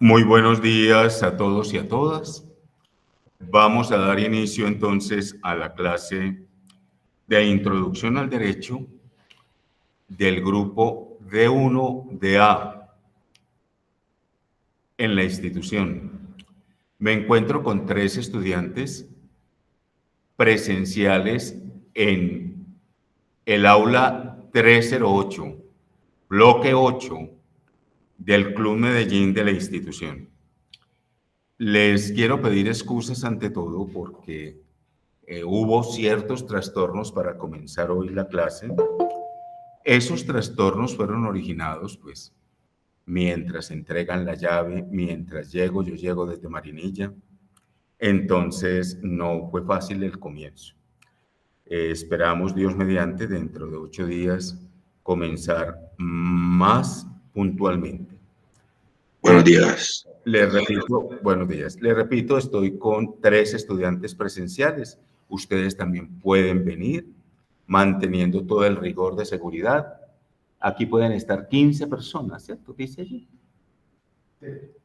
Muy buenos días a todos y a todas. Vamos a dar inicio entonces a la clase de Introducción al Derecho del grupo D1-DA en la institución. Me encuentro con 3 estudiantes presenciales en el aula 308, bloque 8 del Club Medellín de la institución. Les quiero pedir excusas ante todo porque hubo ciertos trastornos para comenzar hoy la clase. Esos trastornos fueron originados, pues, mientras entregan la llave, mientras yo llego desde Marinilla. Entonces, no fue fácil el comienzo. Esperamos, Dios mediante, dentro de 8 días, comenzar más puntualmente. Buenos días. Les repito, buenos días. Les repito, estoy con 3 estudiantes presenciales. Ustedes también pueden venir, manteniendo todo el rigor de seguridad. Aquí pueden estar 15 personas, ¿cierto? Dice allí.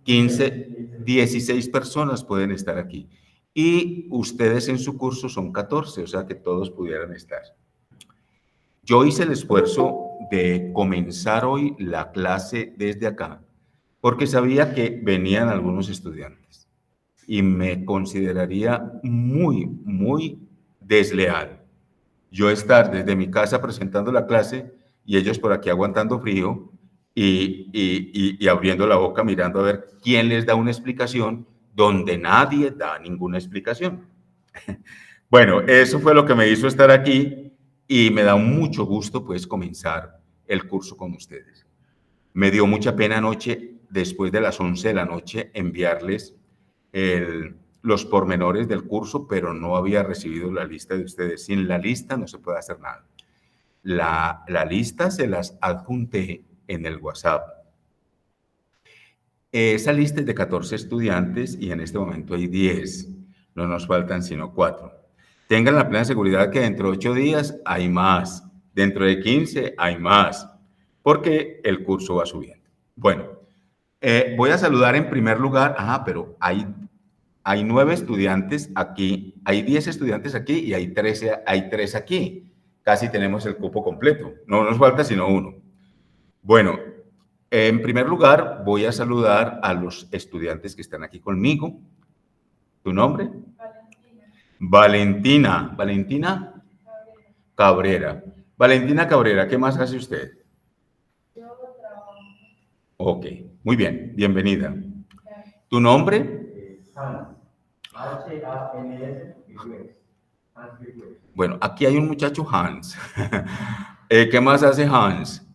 16 personas pueden estar aquí. Y ustedes en su curso son 14, o sea que todos pudieran estar. Yo hice el esfuerzo de comenzar hoy la clase desde acá, porque sabía que venían algunos estudiantes y me consideraría muy desleal yo estar desde mi casa presentando la clase y ellos por aquí aguantando frío y abriendo la boca mirando a ver quién les da una explicación donde nadie da ninguna explicación. Bueno, eso fue lo que me hizo estar aquí y me da mucho gusto pues comenzar el curso con ustedes. Me dio mucha pena anoche, después de las 11 de la noche, enviarles los pormenores del curso, pero no había recibido la lista de ustedes. Sin la lista no se puede hacer nada. La lista se las adjunté en el WhatsApp. Esa lista es de 14 estudiantes y en este momento hay 10. No nos faltan sino 4. Tengan la plena seguridad que dentro de 8 días hay más. Dentro de 15 hay más, porque el curso va subiendo. Bueno, voy a saludar en primer lugar, pero hay 9 estudiantes aquí, hay 10 estudiantes aquí y hay 3 aquí. Casi tenemos el cupo completo, no nos falta sino 1. Bueno, en primer lugar voy a saludar a los estudiantes que están aquí conmigo. ¿Tu nombre? Valentina. Valentina Cabrera. Valentina Cabrera, ¿qué más hace usted? Yo trabajo. Ok, muy bien, bienvenida. ¿Tu nombre? Hans. H-A-N-S. Bueno, aquí hay un muchacho Hans. ¿Qué más hace Hans?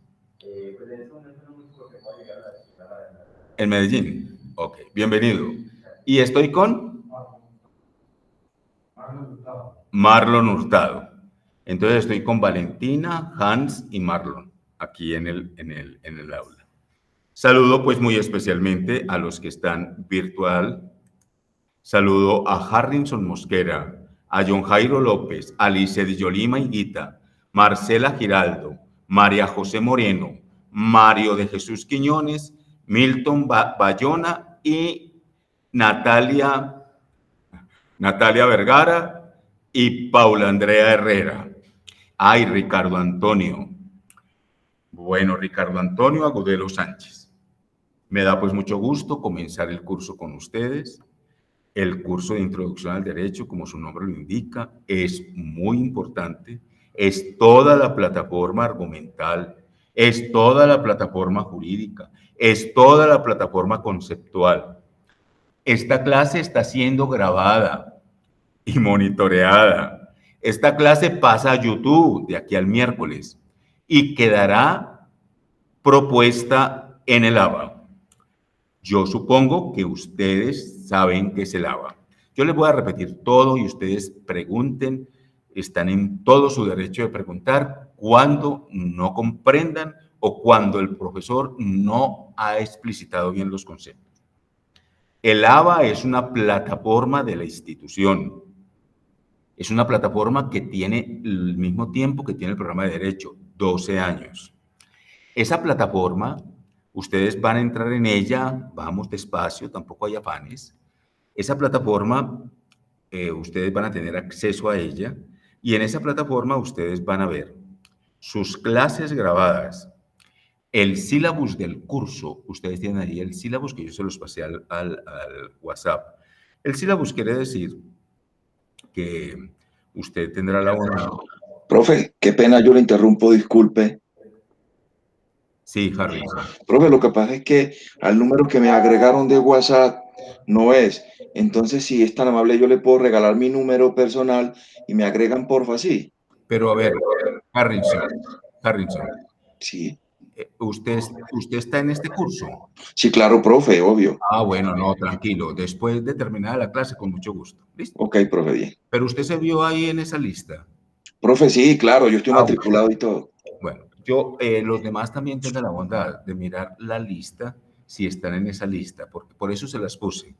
En Medellín. Ok, bienvenido. ¿Y estoy con? Marlon Hurtado. Entonces estoy con Valentina, Hans y Marlon aquí en el aula. Saludo pues muy especialmente a los que están virtual. Saludo a Harrison Mosquera, a John Jairo López, a Liced Yolima Higuita, Marcela Giraldo, María José Moreno, Mario de Jesús Quiñones, Milton Bayona y Natalia Vergara y Paula Andrea Herrera. Ay, Ricardo Antonio. Bueno, Ricardo Antonio Agudelo Sánchez. Me da pues mucho gusto comenzar el curso con ustedes. El curso de Introducción al Derecho, como su nombre lo indica, es muy importante. Es toda la plataforma argumental, es toda la plataforma jurídica, es toda la plataforma conceptual. Esta clase está siendo grabada y monitoreada. Esta clase pasa a YouTube de aquí al miércoles y quedará propuesta en el ABA. Yo supongo que ustedes saben qué es el ABA. Yo les voy a repetir todo y ustedes pregunten, están en todo su derecho de preguntar cuando no comprendan o cuando el profesor no ha explicitado bien los conceptos. El ABA es una plataforma de la institución. Es una plataforma que tiene el mismo tiempo que tiene el programa de Derecho, 12 años. Esa plataforma Ustedes van a entrar en ella, vamos despacio, tampoco hay afanes. Esa plataforma, ustedes van a tener acceso a ella y en esa plataforma ustedes van a ver sus clases grabadas, el sílabus del curso. Ustedes tienen ahí el sílabus que yo se los pasé al WhatsApp. El sílabus quiere decir que usted tendrá la bondad. Profe, qué pena, yo le interrumpo, disculpe. Sí, Harry. Profe, lo que pasa es que al número que me agregaron de WhatsApp no es. Entonces, si es tan amable, yo le puedo regalar mi número personal y me agregan, porfa, sí. Pero a ver, Harrison, Sí, usted está en este curso. sí, claro, profe, obvio. Ah, bueno, no, tranquilo. Después de terminar la clase, con mucho gusto. ¿Listo? Ok, profe, bien. Pero usted se vio ahí en esa lista. Profe, sí, claro, yo estoy Ah, bueno. matriculado y todo. Bueno, los demás también tengan la bondad de mirar la lista si están en esa lista, porque por eso se las puse.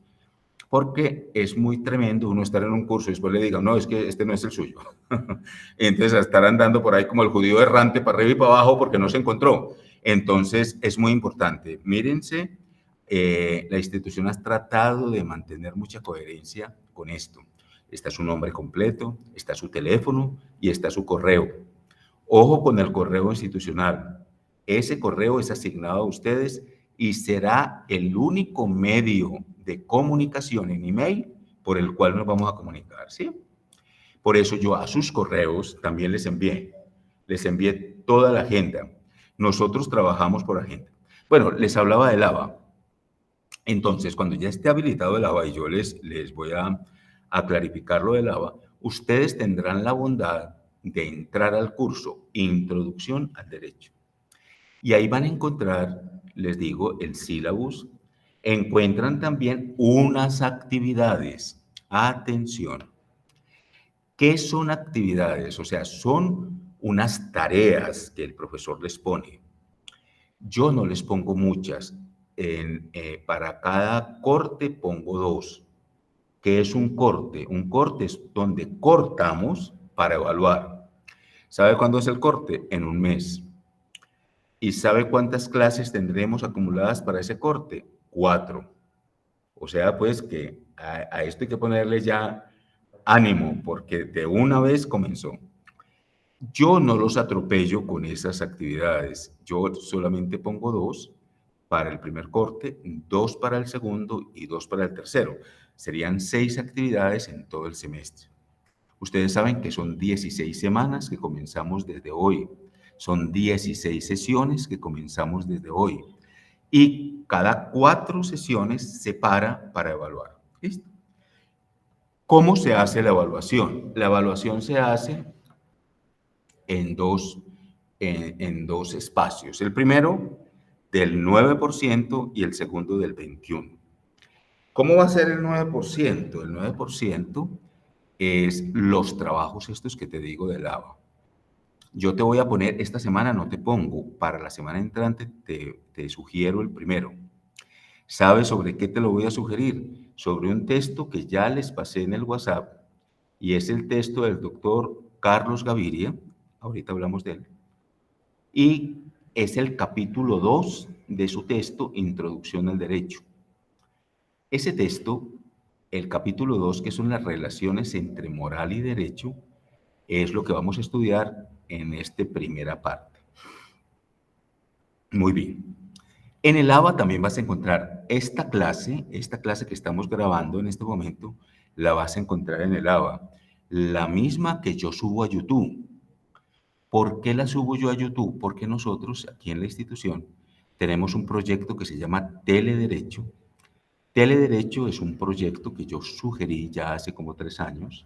Porque es muy tremendo uno estar en un curso y después le digan, no, es que este no es el suyo. Entonces, estar andando por ahí como el judío errante para arriba y para abajo porque no se encontró. Entonces, es muy importante. Mírense, la institución ha tratado de mantener mucha coherencia con esto. Está su nombre completo, está su teléfono y está su correo. Ojo con el correo institucional. Ese correo es asignado a ustedes y será el único medio de comunicación en email por el cual nos vamos a comunicar, ¿sí? Por eso yo a sus correos también les envié toda la agenda. Nosotros trabajamos por agenda. Bueno, les hablaba del ABA. Entonces, cuando ya esté habilitado el ABA y yo les voy a clarificar lo del ABA, ustedes tendrán la bondad de entrar al curso Introducción al Derecho. Y ahí van a encontrar, les digo, el sílabus. Encuentran también unas actividades. Atención. ¿Qué son actividades? O sea, son unas tareas que el profesor les pone. Yo no les pongo muchas. Para cada corte pongo 2. ¿Qué es un corte? Un corte es donde cortamos para evaluar. ¿Sabe cuándo es el corte? En un mes. ¿Y sabe cuántas clases tendremos acumuladas para ese corte? 4. O sea, pues que a esto hay que ponerle ya ánimo, porque de una vez comenzó. Yo no los atropello con esas actividades. Yo solamente pongo 2 para el primer corte, 2 para el segundo y 2 para el tercero. Serían 6 actividades en todo el semestre. Ustedes saben que son 16 semanas que comenzamos desde hoy. Son 16 sesiones que comenzamos desde hoy. Y cada 4 sesiones se para evaluar. ¿Listo? ¿Cómo se hace la evaluación? La evaluación se hace en dos espacios. El primero del 9% y el segundo del 21%. ¿Cómo va a ser el 9%? El 9% es los trabajos estos que te digo del ABA. Yo te voy a poner, esta semana no te pongo, para la semana entrante te sugiero el primero. ¿Sabes sobre qué te lo voy a sugerir? Sobre un texto que ya les pasé en el WhatsApp y es el texto del doctor Carlos Gaviria, ahorita hablamos de él, y es el capítulo 2 de su texto, Introducción al Derecho. Ese texto, el capítulo 2, que son las relaciones entre moral y derecho, es lo que vamos a estudiar en esta primera parte. Muy bien. En el ABA también vas a encontrar esta clase que estamos grabando en este momento, la vas a encontrar en el ABA. La misma que yo subo a YouTube. ¿Por qué la subo yo a YouTube? Porque nosotros aquí en la institución tenemos un proyecto que se llama Telederecho. Telederecho es un proyecto que yo sugerí ya hace como 3 años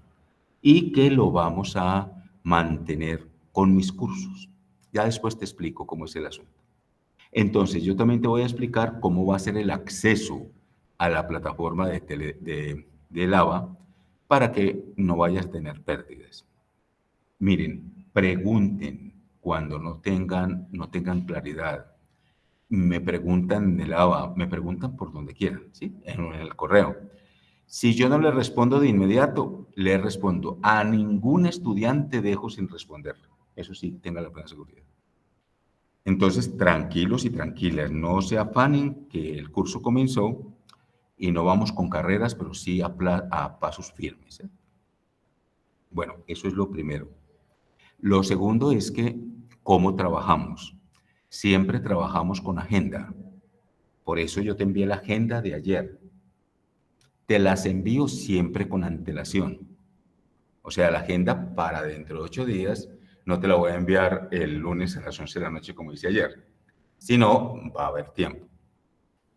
y que lo vamos a mantener con mis cursos. Ya después te explico cómo es el asunto. Entonces, yo también te voy a explicar cómo va a ser el acceso a la plataforma de ABA para que no vayas a tener pérdidas. Miren, pregunten cuando no tengan claridad. Me preguntan en el ABA, me preguntan por donde quieran, ¿sí? En el correo. Si yo no le respondo de inmediato, le respondo. A ningún estudiante dejo sin responder. Eso sí, tenga la plena seguridad. Entonces, tranquilos y tranquilas, no se afanen que el curso comenzó y no vamos con carreras, pero sí a pasos firmes, ¿eh? Bueno, eso es lo primero. Lo segundo es que, ¿cómo trabajamos? Siempre trabajamos con agenda. Por eso yo te envié la agenda de ayer. Te las envío siempre con antelación. O sea, la agenda para dentro de 8 días, no te la voy a enviar el lunes a las 11 de la noche como hice ayer, sino va a haber tiempo.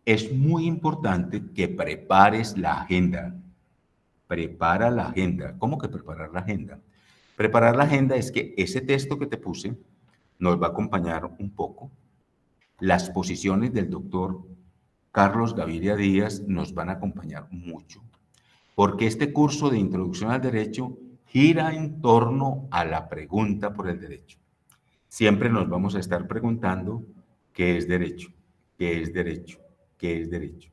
Es muy importante que prepares la agenda. Prepara la agenda. ¿Cómo que preparar la agenda? Preparar la agenda es que ese texto que te puse nos va a acompañar un poco. Las posiciones del doctor Carlos Gaviria Díaz nos van a acompañar mucho, porque este curso de Introducción al Derecho gira en torno a la pregunta por el derecho. Siempre nos vamos a estar preguntando qué es derecho, qué es derecho, qué es derecho.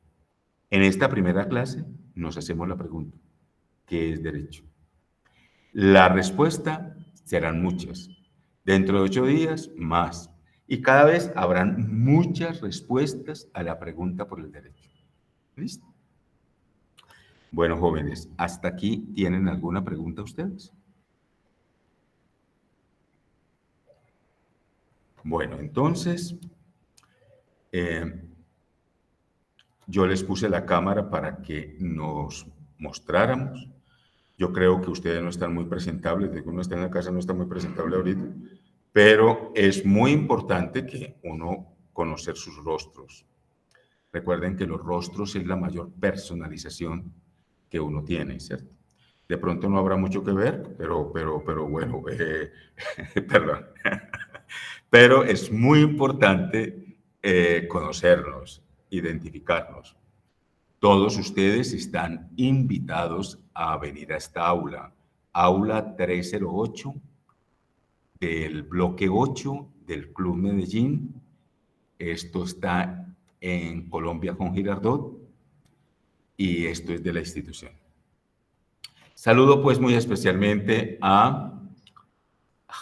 En esta primera clase nos hacemos la pregunta, ¿qué es derecho? La respuesta serán muchas. Dentro de 8 días, más. Y cada vez habrán muchas respuestas a la pregunta por el derecho. ¿Listo? Bueno, jóvenes, ¿hasta aquí tienen alguna pregunta ustedes? Bueno, entonces, yo les puse la cámara para que nos mostráramos. Yo creo que ustedes no están muy presentables, de que uno está en la casa no está muy presentable ahorita, pero es muy importante que uno conocer sus rostros. Recuerden que los rostros es la mayor personalización que uno tiene, ¿cierto? De pronto no habrá mucho que ver, pero bueno, perdón. Pero es muy importante conocernos, identificarnos. Todos ustedes están invitados a venir a esta aula, aula 308 del bloque 8 del Club Medellín. Esto está en Colombia con Girardot y esto es de la institución. Saludo pues muy especialmente a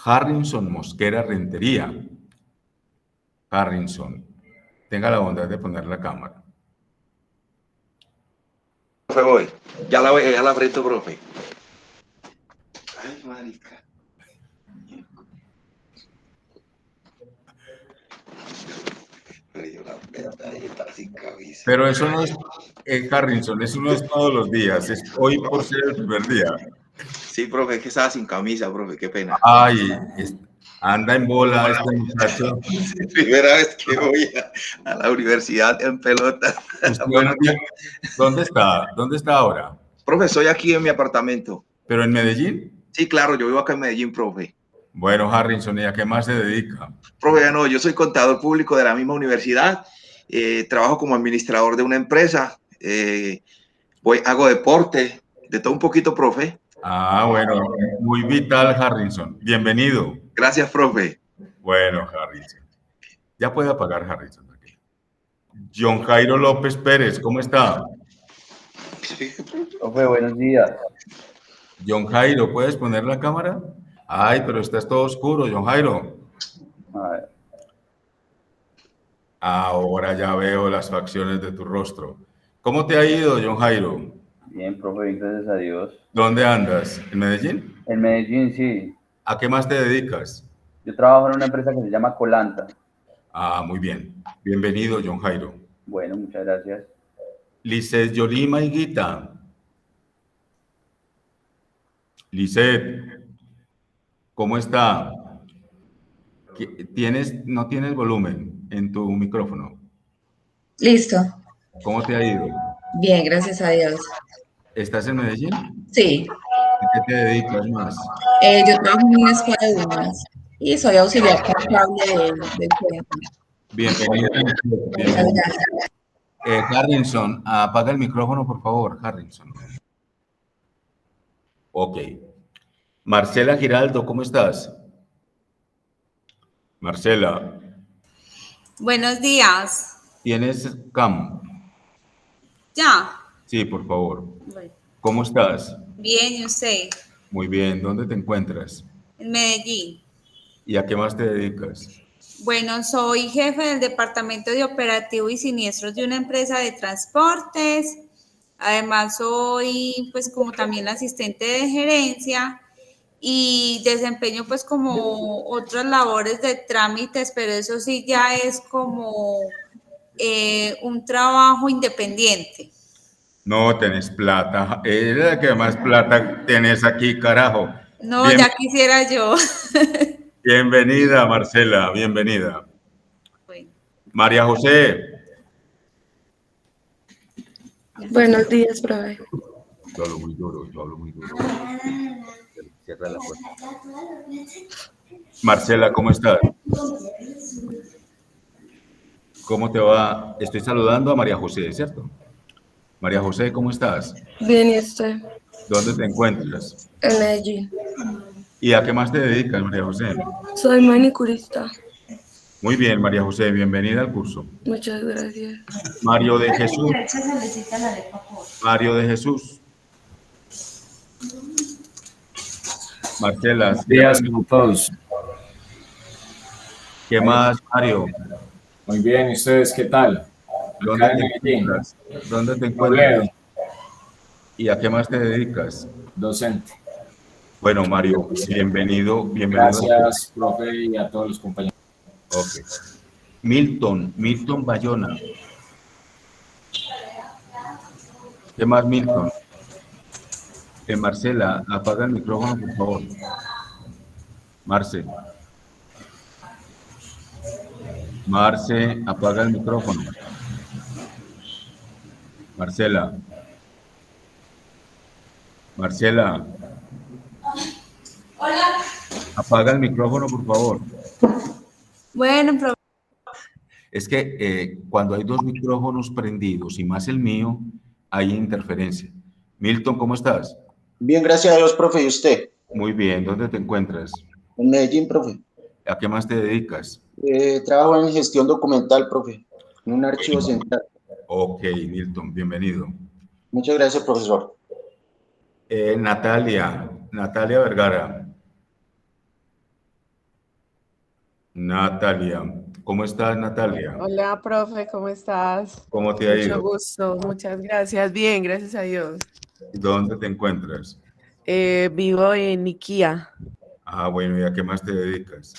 Harrison Mosquera Rentería. Harrison, tenga la bondad de poner la cámara. Profe, voy. Ya la aprieto, profe. Ay, marica. Pero yo la aprieto ahí, está sin camisa. Pero eso no es, Harrison, eso no es todos los días, es hoy por ser el primer día. Sí, profe, es que estaba sin camisa, profe, qué pena. Ay, anda en bola este muchacho. Primera vez que voy a la universidad en pelota. ¿Dónde está? ¿Dónde está ahora? Profe, estoy aquí en mi apartamento. ¿Pero en Medellín? Sí, claro, yo vivo acá en Medellín, profe. Bueno, Harrison, ¿y a qué más se dedica? Profe, no, yo soy contador público de la misma universidad, trabajo como administrador de una empresa, hago deporte, de todo un poquito, profe. Ah, bueno, muy vital, Harrison. Bienvenido. Gracias, profe. Bueno, Harrison. Ya puede apagar, Harrison. John Jairo López Pérez, ¿cómo está? Profe, buenos días. John Jairo, ¿puedes poner la cámara? Ay, pero estás todo oscuro, John Jairo. A ver. Ahora ya veo las facciones de tu rostro. ¿Cómo te ha ido, John Jairo? Bien, profe, bien, gracias a Dios. ¿Dónde andas? ¿En Medellín? En Medellín, sí. ¿A qué más te dedicas? Yo trabajo en una empresa que se llama Colanta. Ah, muy bien. Bienvenido, John Jairo. Bueno, muchas gracias. Lizeth Yolima Higuita. Lizeth, ¿cómo está? ¿No tienes volumen en tu micrófono? Listo. ¿Cómo te ha ido? Bien, gracias a Dios. ¿Estás en Medellín? Sí, ¿A qué te dedicas más? yo trabajo en una escuela de uñas y soy auxiliar contable del centro. Bienvenido. Muchas gracias. Harrison, apaga el micrófono, por favor, Harrison. Ok. Marcela Giraldo, ¿cómo estás? Marcela, Buenos días. ¿tienes cam? Ya. Sí, por favor. Bueno, ¿Cómo estás? bien, ¿y usted? Muy bien. ¿Dónde te encuentras? En Medellín. ¿Y a qué más te dedicas? Bueno, soy jefe del departamento de operativo y siniestros de una empresa de transportes. Además, soy pues como también asistente de gerencia y desempeño pues como otras labores de trámites, pero eso sí ya es como un trabajo independiente. No tenés plata. Es que más plata tenés aquí, carajo. No, ya quisiera yo. Bienvenida, Marcela, bienvenida. Bueno. María José. Buenos días, profe. Yo hablo muy duro, yo hablo muy duro. Cierra la puerta. Marcela, ¿cómo estás? ¿Cómo te va? Estoy saludando a María José, ¿cierto? María José, ¿cómo estás? Bien, ¿y usted? ¿Dónde te encuentras? En Medellín. ¿Y a qué más te dedicas, María José? Soy manicurista. Muy bien, María José, bienvenida al curso. Muchas gracias. Mario de Jesús. Mario de Jesús. Marcela. Buenos días con todos. ¿Qué más, Mario? Muy bien, ¿y ustedes qué tal? ¿Dónde Acá te en Medellín. encuentras? ¿Dónde te Robledo, encuentras? ¿Y a qué más te dedicas? docente. Bueno, Mario, bienvenido, bienvenido. Gracias, profe, y a todos los compañeros. Ok. Milton Bayona. ¿Qué más, Milton? Marcela, apaga el micrófono, por favor. Marce, apaga el micrófono. Marcela. Hola. Apaga el micrófono, por favor. Bueno, profe. Es que cuando hay dos micrófonos prendidos y más el mío, hay interferencia. Milton, ¿cómo estás? Bien, gracias a Dios, profe. ¿Y usted? Muy bien. ¿Dónde te encuentras? En Medellín, profe. ¿A qué más te dedicas? Trabajo en gestión documental, profe, en un archivo central. Ok, Milton, bienvenido. Muchas gracias, profesor. Natalia Vergara. Natalia, ¿cómo estás, Natalia? Hola, profe, ¿cómo estás? ¿Cómo te ha ido? Mucho gusto, muchas gracias. Bien, gracias a Dios. ¿Dónde te encuentras? Vivo en Iquía. Ah, bueno, ¿y a qué más te dedicas?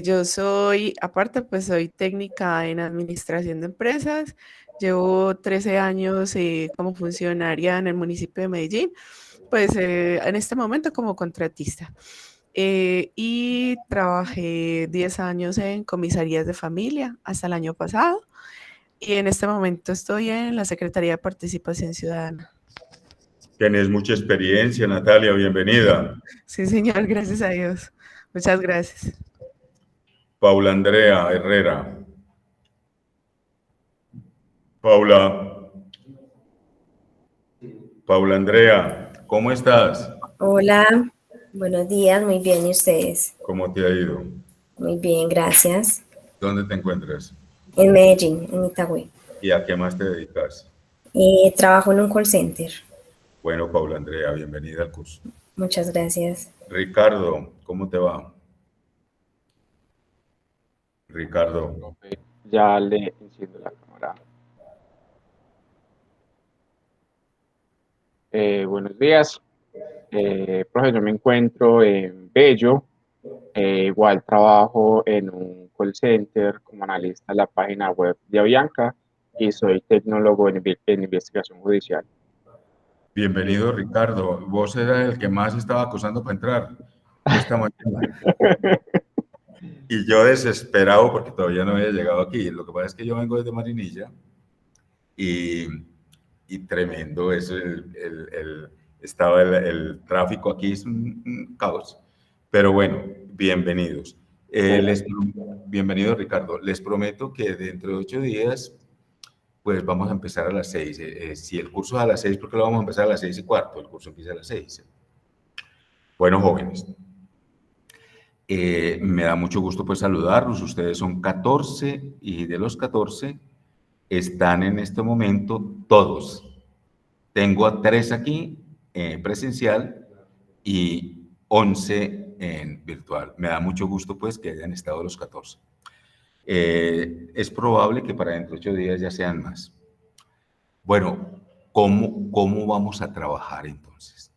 Yo soy, aparte, pues soy técnica en administración de empresas. Llevo 13 años como funcionaria en el municipio de Medellín, pues en este momento como contratista. Y trabajé 10 años en comisarías de familia hasta el año pasado. Y en este momento estoy en la Secretaría de Participación Ciudadana. Tienes mucha experiencia, Natalia, bienvenida. Sí, señor, gracias a Dios. Muchas gracias. Paula Andrea Herrera. Paula Andrea, ¿cómo estás? Hola, buenos días, muy bien, ¿y ustedes? ¿Cómo te ha ido? Muy bien, gracias. ¿Dónde te encuentras? En Medellín, en Itagüí. ¿Y a qué más te dedicas? Trabajo en un call center. Bueno, Paula Andrea, bienvenida al curso. Muchas gracias. Ricardo, ¿cómo te va? Ricardo. Ya le enciendo la cámara. Buenos días. Profe, yo me encuentro en Bello. Igual trabajo en un call center como analista de la página web de Avianca y soy tecnólogo en investigación judicial. Bienvenido, Ricardo. Vos eras el que más estaba acosando para entrar esta mañana. Y yo desesperado porque todavía no había llegado aquí. Lo que pasa es que yo vengo desde Marinilla y tremendo es el tráfico aquí, es un caos. Pero bueno, bienvenidos. Bienvenido, Ricardo. Les prometo que dentro de 8 días, pues vamos a empezar a las 6. Si el curso es a las 6, ¿por qué lo vamos a empezar a las 6:15? El curso empieza a las 6. Bueno, jóvenes, me da mucho gusto pues saludarlos. Ustedes son 14 y de los 14 están en este momento todos. Tengo a 3 aquí presencial y 11 en virtual. Me da mucho gusto pues que hayan estado los 14. Es probable que para dentro de 8 días ya sean más. Bueno, ¿cómo vamos a trabajar entonces?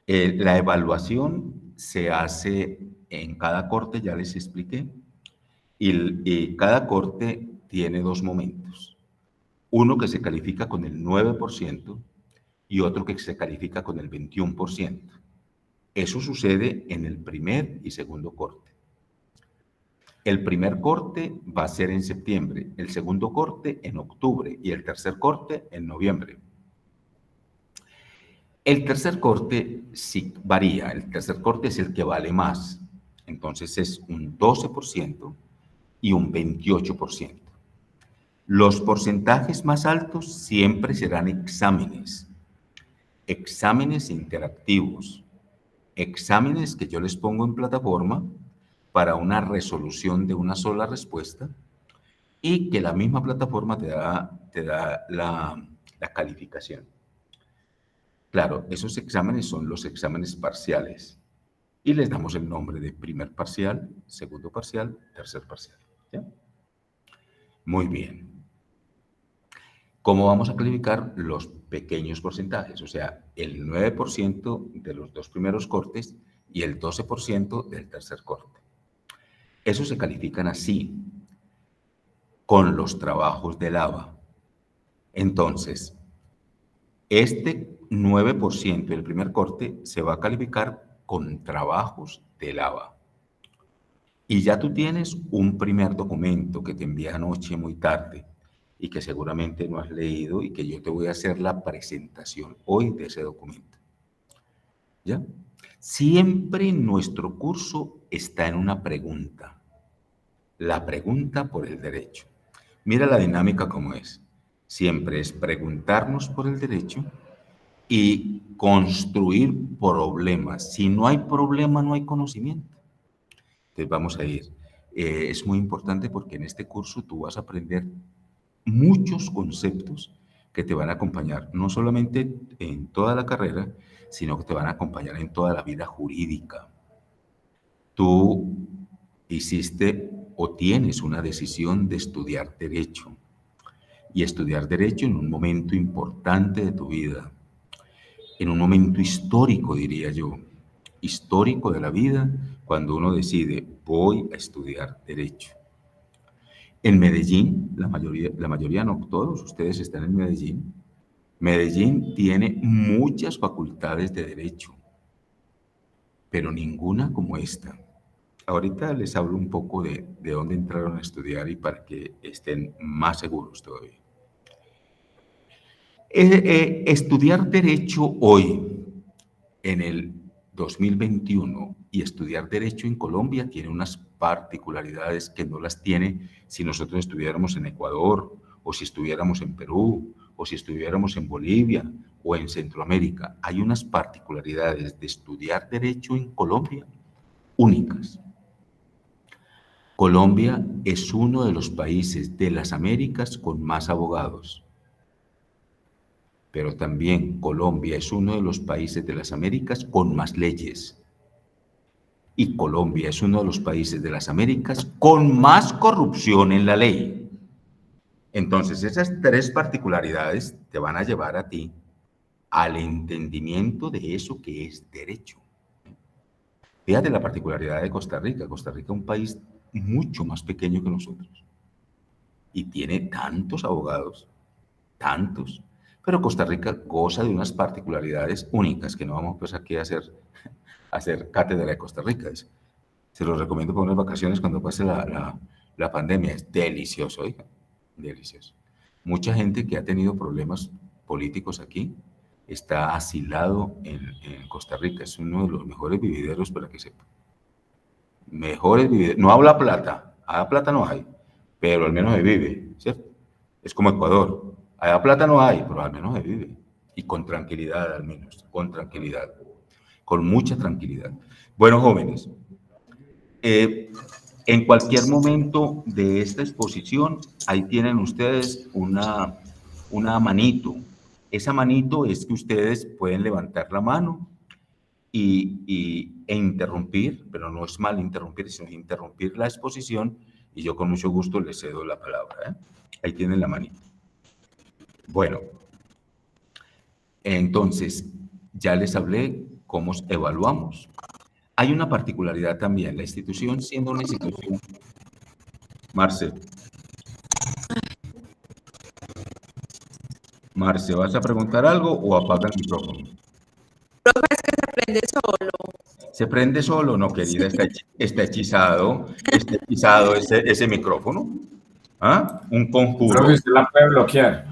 La evaluación se hace en cada corte, ya les expliqué, y cada corte tiene 2 momentos. Uno que se califica con el 9% y otro que se califica con el 21%. Eso sucede en el primer y segundo corte. El primer corte va a ser en septiembre, el segundo corte en octubre y el tercer corte en noviembre. El tercer corte sí varía, el tercer corte es el que vale más, entonces es un 12% y un 28%. Los porcentajes más altos siempre serán exámenes interactivos, exámenes que yo les pongo en plataforma para una resolución de una sola respuesta y que la misma plataforma te da la calificación. Claro, esos exámenes son los exámenes parciales y les damos el nombre de primer parcial, segundo parcial, tercer parcial. ¿Ya? Muy bien. ¿Cómo vamos a calificar los pequeños porcentajes? O sea, el 9% de los 2 primeros cortes y el 12% del tercer corte. Esos se califican así, con los trabajos de Lava. Entonces, este 9% del primer corte se va a calificar con trabajos de Lava. Y ya tú tienes un primer documento que te envié anoche muy tarde y que seguramente no has leído y que yo te voy a hacer la presentación hoy de ese documento. ¿Ya? Siempre nuestro curso está en una pregunta. La pregunta por el derecho. Mira la dinámica como es. Siempre es preguntarnos por el derecho y construir problemas. Si no hay problema, no hay conocimiento. Entonces vamos a ir. Es muy importante porque en este curso tú vas a aprender muchos conceptos que te van a acompañar, no solamente en toda la carrera, sino que te van a acompañar en toda la vida jurídica. Tú hiciste o tienes una decisión de estudiar Derecho, y estudiar Derecho en un momento importante de tu vida, en un momento histórico, diría yo, histórico de la vida, cuando uno decide, voy a estudiar Derecho. En Medellín, la mayoría no todos, ustedes están en Medellín. Medellín tiene muchas facultades de Derecho, pero ninguna como esta. Ahorita les hablo un poco de dónde entraron a estudiar y para que estén más seguros todavía. Estudiar Derecho hoy, en el 2021, y estudiar Derecho en Colombia tiene unas particularidades que no las tiene si nosotros estuviéramos en Ecuador, o si estuviéramos en Perú, o si estuviéramos en Bolivia, o en Centroamérica. Hay unas particularidades de estudiar Derecho en Colombia únicas. Colombia es uno de los países de las Américas con más abogados. Pero también Colombia es uno de los países de las Américas con más leyes. Y Colombia es uno de los países de las Américas con más corrupción en la ley. Entonces, esas 3 particularidades te van a llevar a ti al entendimiento de eso que es derecho. Fíjate la particularidad de Costa Rica. Costa Rica es un país mucho más pequeño que nosotros. Y tiene tantos abogados, tantos. Pero Costa Rica goza de unas particularidades únicas que no vamos pues aquí a hacer cátedra de Costa Rica. Se los recomiendo para unas vacaciones cuando pase la pandemia. Es delicioso, oiga, delicioso. Mucha gente que ha tenido problemas políticos aquí está asilado en Costa Rica. Es uno de los mejores vivideros, para que sepa. Mejores vivideros. No habla plata. Plata no hay, pero al menos se vive, ¿cierto? Es como Ecuador. Allá plata no hay, pero al menos se vive. Y con tranquilidad, al menos. Con tranquilidad. Con mucha tranquilidad. Bueno, jóvenes, en cualquier momento de esta exposición, ahí tienen ustedes una manito. Esa manito es que ustedes pueden levantar la mano e interrumpir, pero no es mal interrumpir, sino interrumpir la exposición y yo con mucho gusto le cedo la palabra. ¿Eh? Ahí tienen la manita. Bueno, entonces, ya les hablé cómo evaluamos. Hay una particularidad también, la institución siendo una institución... Marce, ¿vas a preguntar algo o apaga el micrófono? Profe, es que se prende solo. ¿Se prende solo? No, querida, está hechizado ese micrófono. ¿Ah? Un conjuro. Profe, usted la puede bloquear.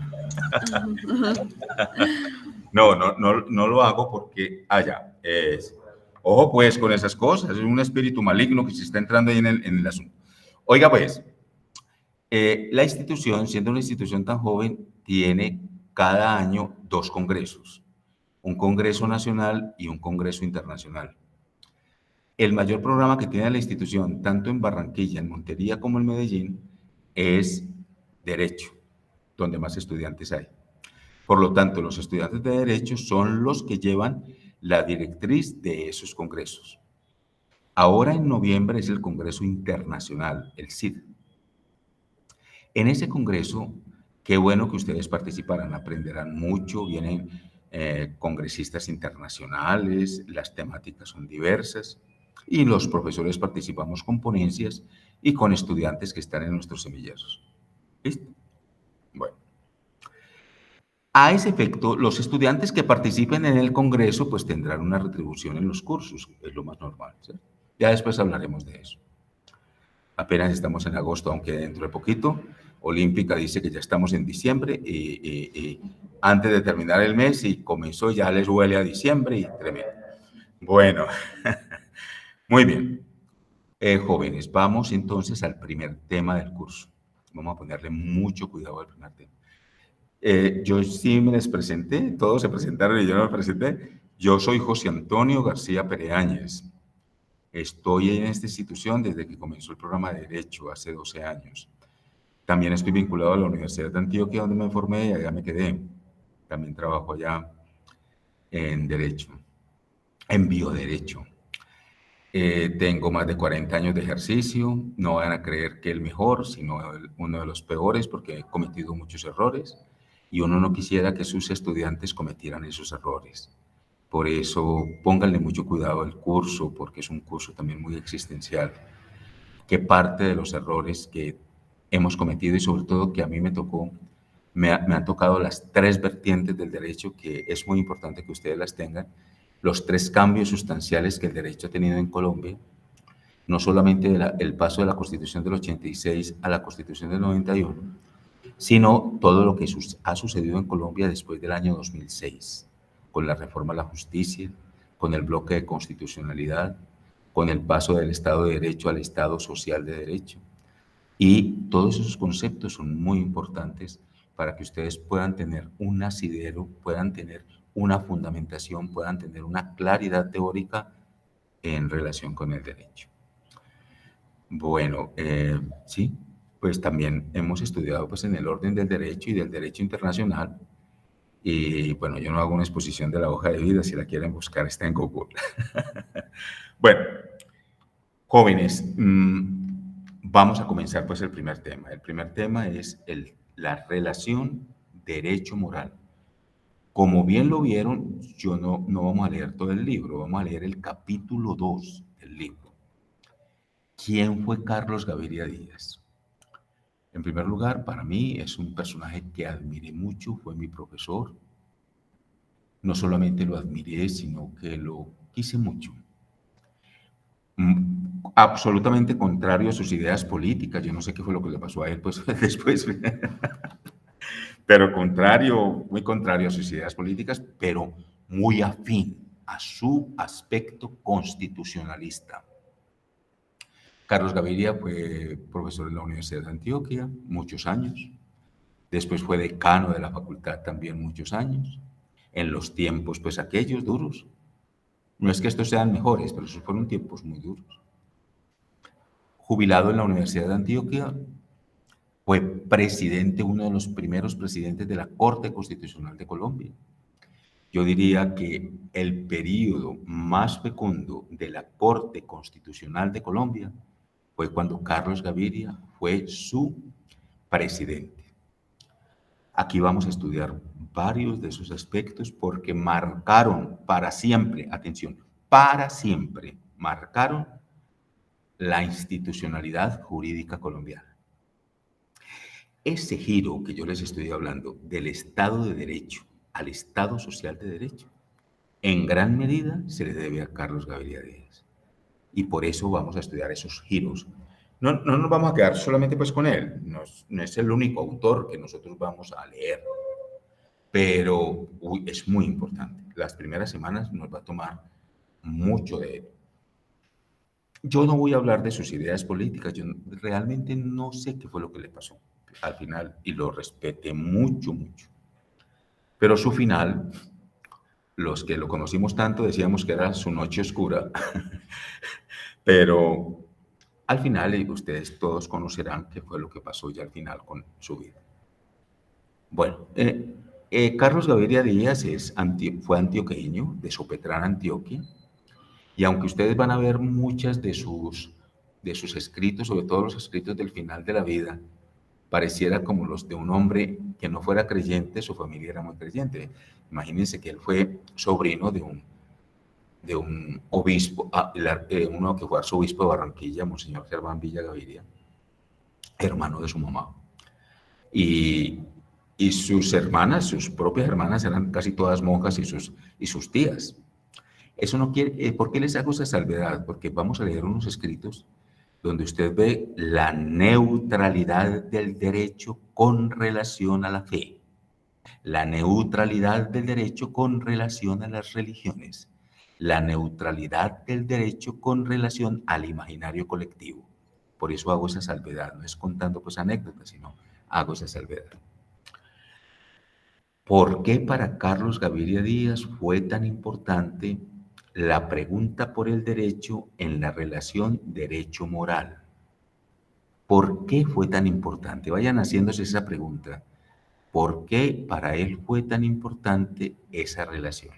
No lo hago porque allá es. Ojo pues con esas cosas, es un espíritu maligno que se está entrando ahí en el asunto. Oiga pues, la institución, siendo una institución tan joven, tiene cada año 2 congresos, un congreso nacional y un congreso internacional. El mayor programa que tiene la institución, tanto en Barranquilla, en Montería como en Medellín, es Derecho, donde más estudiantes hay. Por lo tanto, los estudiantes de Derecho son los que llevan la directriz de esos congresos. Ahora en noviembre es el Congreso Internacional, el CID. En ese congreso, qué bueno que ustedes participarán, aprenderán mucho, vienen congresistas internacionales, las temáticas son diversas y los profesores participamos con ponencias y con estudiantes que están en nuestros semilleros. ¿Listo? Bueno. A ese efecto, los estudiantes que participen en el congreso pues tendrán una retribución en los cursos, es lo más normal, ¿cierto? Ya después hablaremos de eso. Apenas estamos en agosto, aunque dentro de poquito, Olímpica dice que ya estamos en diciembre y antes de terminar el mes y comenzó, ya les huele a diciembre y tremendo. Bueno, muy bien. Jóvenes, vamos entonces al primer tema del curso. Vamos a ponerle mucho cuidado al primer tema. Yo sí me les presenté, todos se presentaron y yo no me presenté. Yo soy José Antonio García Pereáñez. Estoy en esta institución desde que comenzó el programa de Derecho hace 12 años. También estoy vinculado a la Universidad de Antioquia, donde me formé y allá me quedé. También trabajo allá en Derecho, en Bioderecho. Tengo más de 40 años de ejercicio. No van a creer que el mejor, sino uno de los peores, porque he cometido muchos errores y uno no quisiera que sus estudiantes cometieran esos errores. Por eso, pónganle mucho cuidado al curso, porque es un curso también muy existencial, que parte de los errores que hemos cometido y sobre todo que a mí me han tocado las 3 vertientes del derecho, que es muy importante que ustedes las tengan, los 3 cambios sustanciales que el derecho ha tenido en Colombia, no solamente el paso de la Constitución del 86 a la Constitución del 91, sino todo lo que ha sucedido en Colombia después del año 2006, con la reforma a la justicia, con el bloque de constitucionalidad, con el paso del Estado de Derecho al Estado social de Derecho. Y todos esos conceptos son muy importantes para que ustedes puedan tener un asidero, puedan tener una fundamentación, puedan tener una claridad teórica en relación con el derecho. Bueno, sí, pues también hemos estudiado pues en el orden del derecho y del derecho internacional. Y bueno, yo no hago una exposición de la hoja de vida, si la quieren buscar está en Google. Bueno, jóvenes, vamos a comenzar pues el primer tema. El primer tema es la relación derecho-moral. Como bien lo vieron, no vamos a leer todo el libro, vamos a leer el capítulo 2 del libro. ¿Quién fue Carlos Gaviria Díaz? En primer lugar, para mí es un personaje que admiré mucho, fue mi profesor. No solamente lo admiré, sino que lo quise mucho. Absolutamente contrario a sus ideas políticas, yo no sé qué fue lo que le pasó a él pues, después, pero muy contrario a sus ideas políticas, pero muy afín a su aspecto constitucionalista. Carlos Gaviria fue profesor en la Universidad de Antioquia muchos años, después fue decano de la facultad también muchos años, en los tiempos pues aquellos duros. No es que estos sean mejores, pero esos fueron tiempos muy duros. Jubilado en la Universidad de Antioquia, fue presidente, uno de los primeros presidentes de la Corte Constitucional de Colombia. Yo diría que el periodo más fecundo de la Corte Constitucional de Colombia fue cuando Carlos Gaviria fue su presidente. Aquí vamos a estudiar varios de esos aspectos porque marcaron para siempre, atención, para siempre, marcaron la institucionalidad jurídica colombiana. Ese giro que yo les estoy hablando del Estado de Derecho al Estado Social de Derecho, en gran medida se le debe a Carlos Gaviria Díaz. Y por eso vamos a estudiar esos giros. No nos vamos a quedar solamente pues con él, no es el único autor que nosotros vamos a leer, pero es muy importante. Las primeras semanas nos va a tomar mucho de él. Yo no voy a hablar de sus ideas políticas, yo realmente no sé qué fue lo que le pasó al final y lo respeté mucho, mucho. Pero su final, los que lo conocimos tanto decíamos que era su noche oscura, pero al final ustedes todos conocerán qué fue lo que pasó ya al final con su vida. Bueno, Carlos Gaviria Díaz fue antioqueño, de Sopetrán, Antioquia, y aunque ustedes van a ver muchas de sus escritos, sobre todo los escritos del final de la vida, pareciera como los de un hombre que no fuera creyente, su familia era muy creyente. Imagínense que él fue sobrino de un obispo, uno que fue arzobispo de Barranquilla, Monseñor Germán Villa Gaviria, hermano de su mamá. Y sus hermanas, sus propias hermanas, eran casi todas monjas y sus tías. Eso no quiere, ¿por qué les hago esa salvedad? Porque vamos a leer unos escritos donde usted ve la neutralidad del derecho con relación a la fe, la neutralidad del derecho con relación a las religiones, la neutralidad del derecho con relación al imaginario colectivo. Por eso hago esa salvedad, no es contando pues anécdotas, sino hago esa salvedad. ¿Por qué para Carlos Gaviria Díaz fue tan importante la pregunta por el derecho en la relación derecho-moral? ¿Por qué fue tan importante? Vayan haciéndose esa pregunta. ¿Por qué para él fue tan importante esa relación?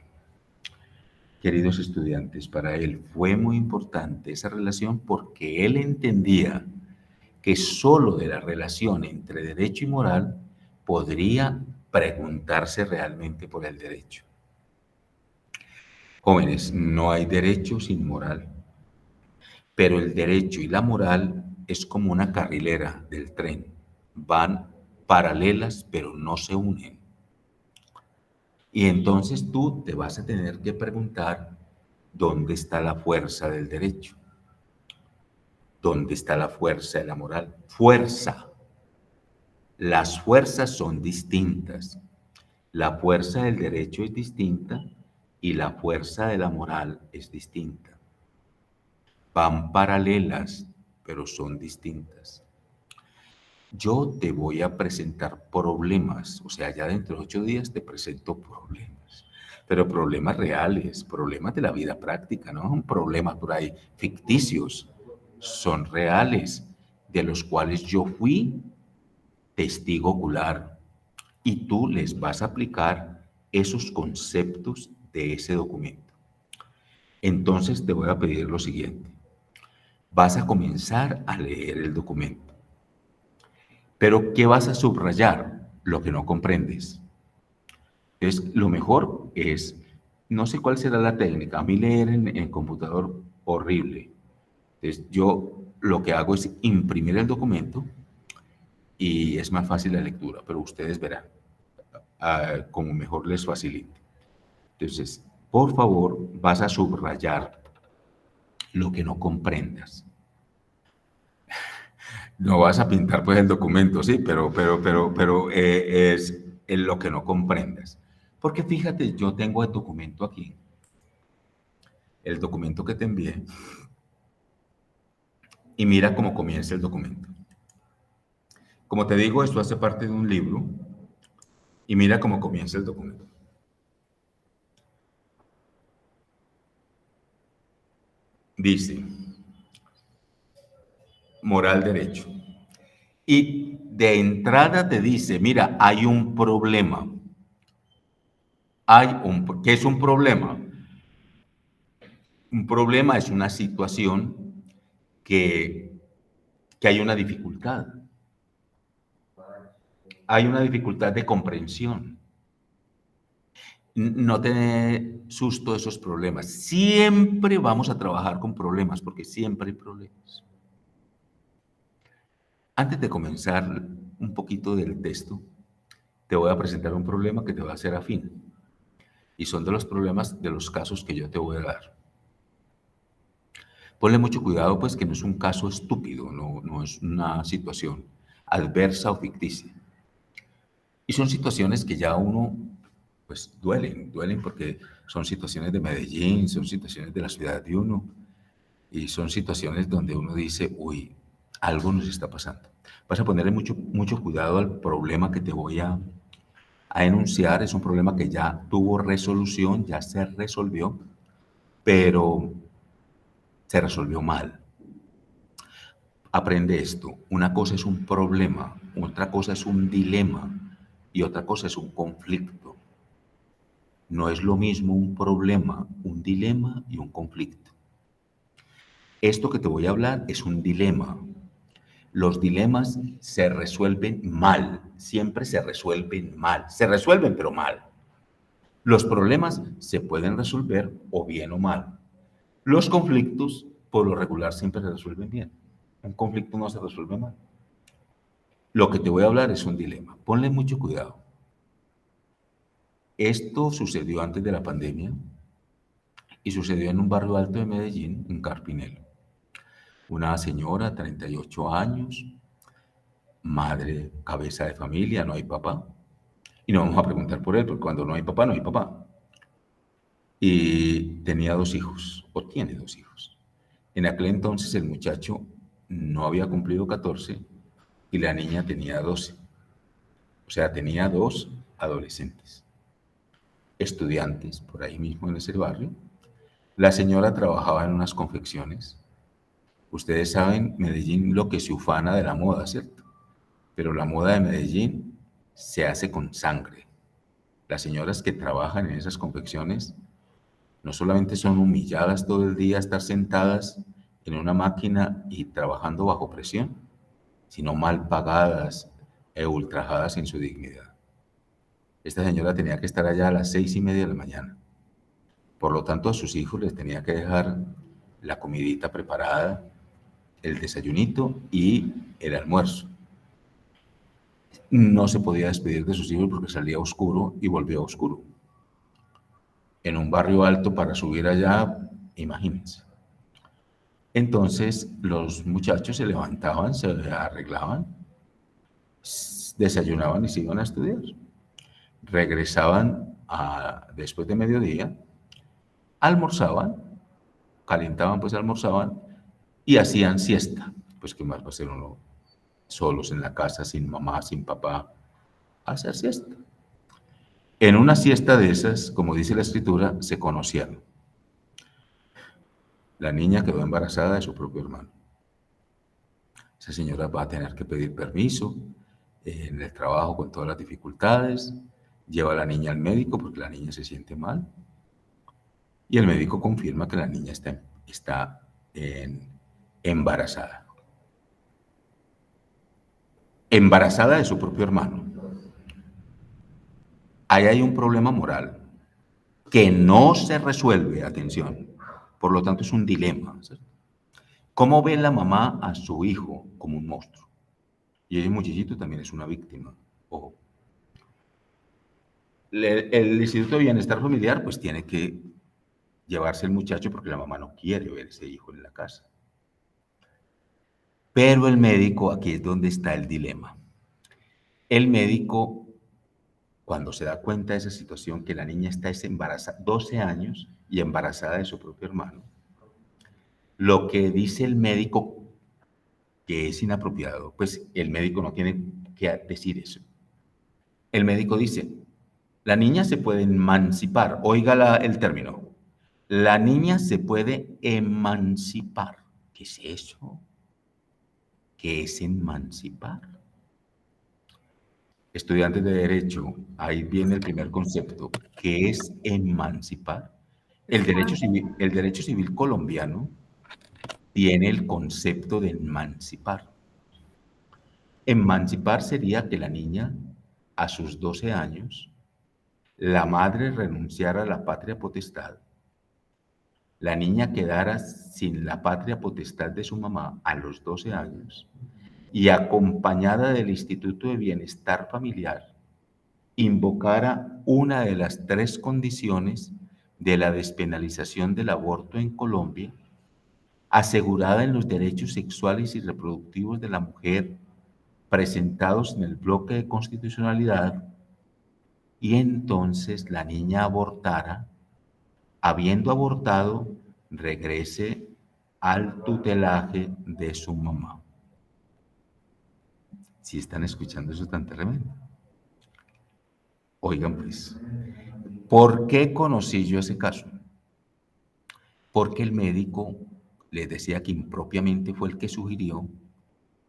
Queridos estudiantes, para él fue muy importante esa relación porque él entendía que solo de la relación entre derecho y moral podría preguntarse realmente por el derecho. Jóvenes, no hay derecho sin moral, pero el derecho y la moral es como una carrilera del tren. Van paralelas, pero no se unen. Y entonces tú te vas a tener que preguntar dónde está la fuerza del derecho, dónde está la fuerza de la moral. Fuerza. Las fuerzas son distintas. La fuerza del derecho es distinta y la fuerza de la moral es distinta. Van paralelas, pero son distintas. Yo te voy a presentar problemas, o sea, ya dentro de 8 días te presento problemas, pero problemas reales, problemas de la vida práctica, no son problemas por ahí ficticios, son reales, de los cuales yo fui testigo ocular y tú les vas a aplicar esos conceptos de ese documento. Entonces te voy a pedir lo siguiente. Vas a comenzar a leer el documento. Pero ¿qué vas a subrayar? Lo que no comprendes. Entonces, lo mejor es, no sé cuál será la técnica, a mí leer en computador horrible. Entonces, yo lo que hago es imprimir el documento y es más fácil la lectura, pero ustedes verán como mejor les facilite. Entonces, por favor, vas a subrayar lo que no comprendas. No vas a pintar pues el documento, sí, pero es en lo que no comprendas. Porque fíjate, yo tengo el documento aquí, el documento que te envié, y mira cómo comienza el documento. Como te digo, esto hace parte de un libro, y mira cómo comienza el documento. Dice, moral derecho. Y de entrada te dice, mira, hay un problema. ¿Qué es un problema? Un problema es una situación que que hay una dificultad. Hay una dificultad de comprensión. No tener susto de esos problemas. Siempre vamos a trabajar con problemas, porque siempre hay problemas. Antes de comenzar un poquito del texto, te voy a presentar un problema que te va a hacer afín. Y son de los problemas, de los casos que yo te voy a dar. Ponle mucho cuidado, pues, que no es un caso estúpido, no es una situación adversa o ficticia. Y son situaciones que ya uno, pues, duelen porque son situaciones de Medellín, son situaciones de la ciudad de uno, y son situaciones donde uno dice, uy, algo nos está pasando. Vas a ponerle mucho cuidado al problema que te voy a enunciar. Es un problema que ya tuvo resolución, ya se resolvió, pero se resolvió mal. Aprende esto. Una cosa es un problema, otra cosa es un dilema y otra cosa es un conflicto. No es lo mismo un problema, un dilema y un conflicto. Esto que te voy a hablar es un dilema. Los dilemas se resuelven mal, siempre se resuelven mal. Se resuelven, pero mal. Los problemas se pueden resolver o bien o mal. Los conflictos, por lo regular, siempre se resuelven bien. Un conflicto no se resuelve mal. Lo que te voy a hablar es un dilema. Ponle mucho cuidado. Esto sucedió antes de la pandemia y sucedió en un barrio alto de Medellín, en Carpinelo. Una señora, 38 años, madre, cabeza de familia, no hay papá. Y no vamos a preguntar por él, porque cuando no hay papá, no hay papá. Y tenía 2 hijos, o tiene 2 hijos. En aquel entonces el muchacho no había cumplido 14 y la niña tenía 12. O sea, tenía 2 adolescentes, estudiantes, por ahí mismo en ese barrio. La señora trabajaba en unas confecciones. Ustedes saben, Medellín, lo que se ufana de la moda, ¿cierto? Pero la moda de Medellín se hace con sangre. Las señoras que trabajan en esas confecciones no solamente son humilladas todo el día, estar sentadas en una máquina y trabajando bajo presión, sino mal pagadas e ultrajadas en su dignidad. Esta señora tenía que estar allá a las 6:30 de la mañana. Por lo tanto, a sus hijos les tenía que dejar la comidita preparada, el desayunito y el almuerzo. No se podía despedir de sus hijos porque salía oscuro y volvía oscuro. En un barrio alto para subir allá, imagínense. Entonces los muchachos se levantaban, se arreglaban, desayunaban y se iban a estudiar. Regresaban después de mediodía, almorzaban, calentaban, pues almorzaban y hacían siesta. Pues qué más va a hacer uno solos en la casa, sin mamá, sin papá, hacer siesta. En una siesta de esas, como dice la escritura, se conocieron. La niña quedó embarazada de su propio hermano. Esa señora va a tener que pedir permiso en el trabajo con todas las dificultades. Lleva a la niña al médico porque la niña se siente mal. Y el médico confirma que la niña está embarazada. Embarazada de su propio hermano. Ahí hay un problema moral que no se resuelve, atención. Por lo tanto, es un dilema, ¿cierto? ¿Cómo ve la mamá a su hijo como un monstruo? Y ese muchachito también es una víctima. Ojo. El Instituto de Bienestar Familiar pues tiene que llevarse el muchacho porque la mamá no quiere ver ese hijo en la casa. Pero el médico, aquí es donde está el dilema. El médico, cuando se da cuenta de esa situación, que la niña está embarazada, 12 años y embarazada de su propio hermano, lo que dice el médico que es inapropiado, pues el médico no tiene que decir eso. El médico dice, la niña se puede emancipar, oiga el término, la niña se puede emancipar. ¿Qué es eso? ¿Qué es emancipar? Estudiantes de Derecho, ahí viene el primer concepto. ¿Qué es emancipar? El derecho civil colombiano tiene el concepto de emancipar. Emancipar sería que la niña, a sus 12 años, la madre renunciara a la patria potestad, la niña quedara sin la patria potestad de su mamá a los 12 años y acompañada del Instituto de Bienestar Familiar, invocara una de las 3 condiciones de la despenalización del aborto en Colombia, asegurada en los derechos sexuales y reproductivos de la mujer presentados en el bloque de constitucionalidad, y entonces la niña abortara, habiendo abortado, regrese al tutelaje de su mamá. Si están escuchando eso tan tremendo. Oigan pues, ¿por qué conocí yo ese caso? Porque el médico les decía que impropiamente fue el que sugirió,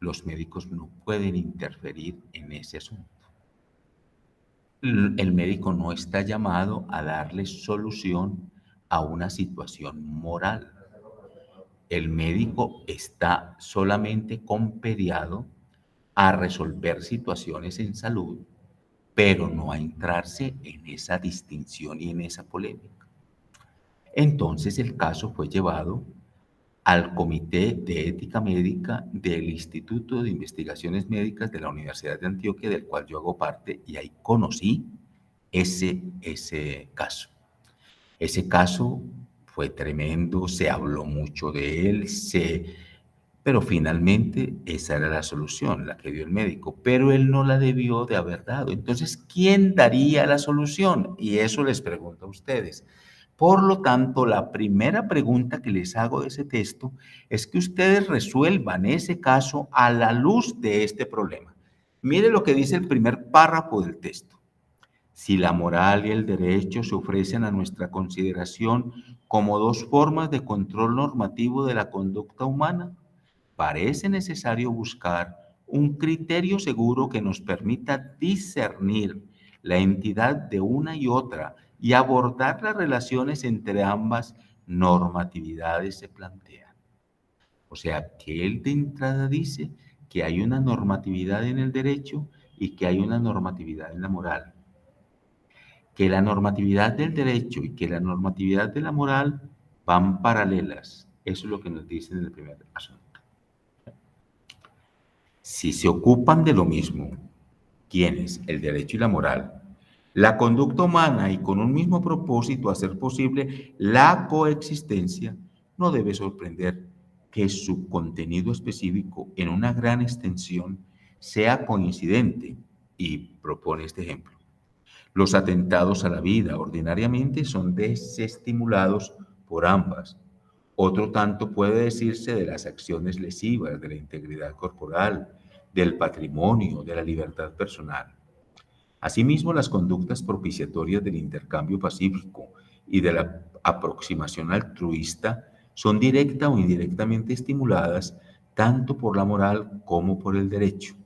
los médicos no pueden interferir en ese asunto. El médico no está llamado a darle solución a una situación moral. El médico está solamente compelido a resolver situaciones en salud, pero no a entrarse en esa distinción y en esa polémica. Entonces el caso fue llevado al Comité de Ética Médica del Instituto de Investigaciones Médicas de la Universidad de Antioquia, del cual yo hago parte, y ahí conocí ese caso. Ese caso fue tremendo, se habló mucho de él, pero finalmente esa era la solución, la que dio el médico, pero él no la debió de haber dado. Entonces, ¿quién daría la solución? Y eso les pregunto a ustedes. Por lo tanto, la primera pregunta que les hago de ese texto es que ustedes resuelvan ese caso a la luz de este problema. Mire lo que dice el primer párrafo del texto. Si la moral y el derecho se ofrecen a nuestra consideración como 2 formas de control normativo de la conducta humana, parece necesario buscar un criterio seguro que nos permita discernir la entidad de una y otra y abordar las relaciones entre ambas normatividades se plantean. O sea, que él de entrada dice que hay una normatividad en el derecho y que hay una normatividad en la moral. Que la normatividad del derecho y que la normatividad de la moral van paralelas. Eso es lo que nos dicen en el primer asunto. Si se ocupan de lo mismo, ¿quiénes? El derecho y la moral. La conducta humana y con un mismo propósito hacer posible la coexistencia, no debe sorprender que su contenido específico en una gran extensión sea coincidente, y propone este ejemplo. Los atentados a la vida ordinariamente son desestimulados por ambas. Otro tanto puede decirse de las acciones lesivas de la integridad corporal, del patrimonio, de la libertad personal. Asimismo, las conductas propiciatorias del intercambio pacífico y de la aproximación altruista son directa o indirectamente estimuladas tanto por la moral como por el derecho.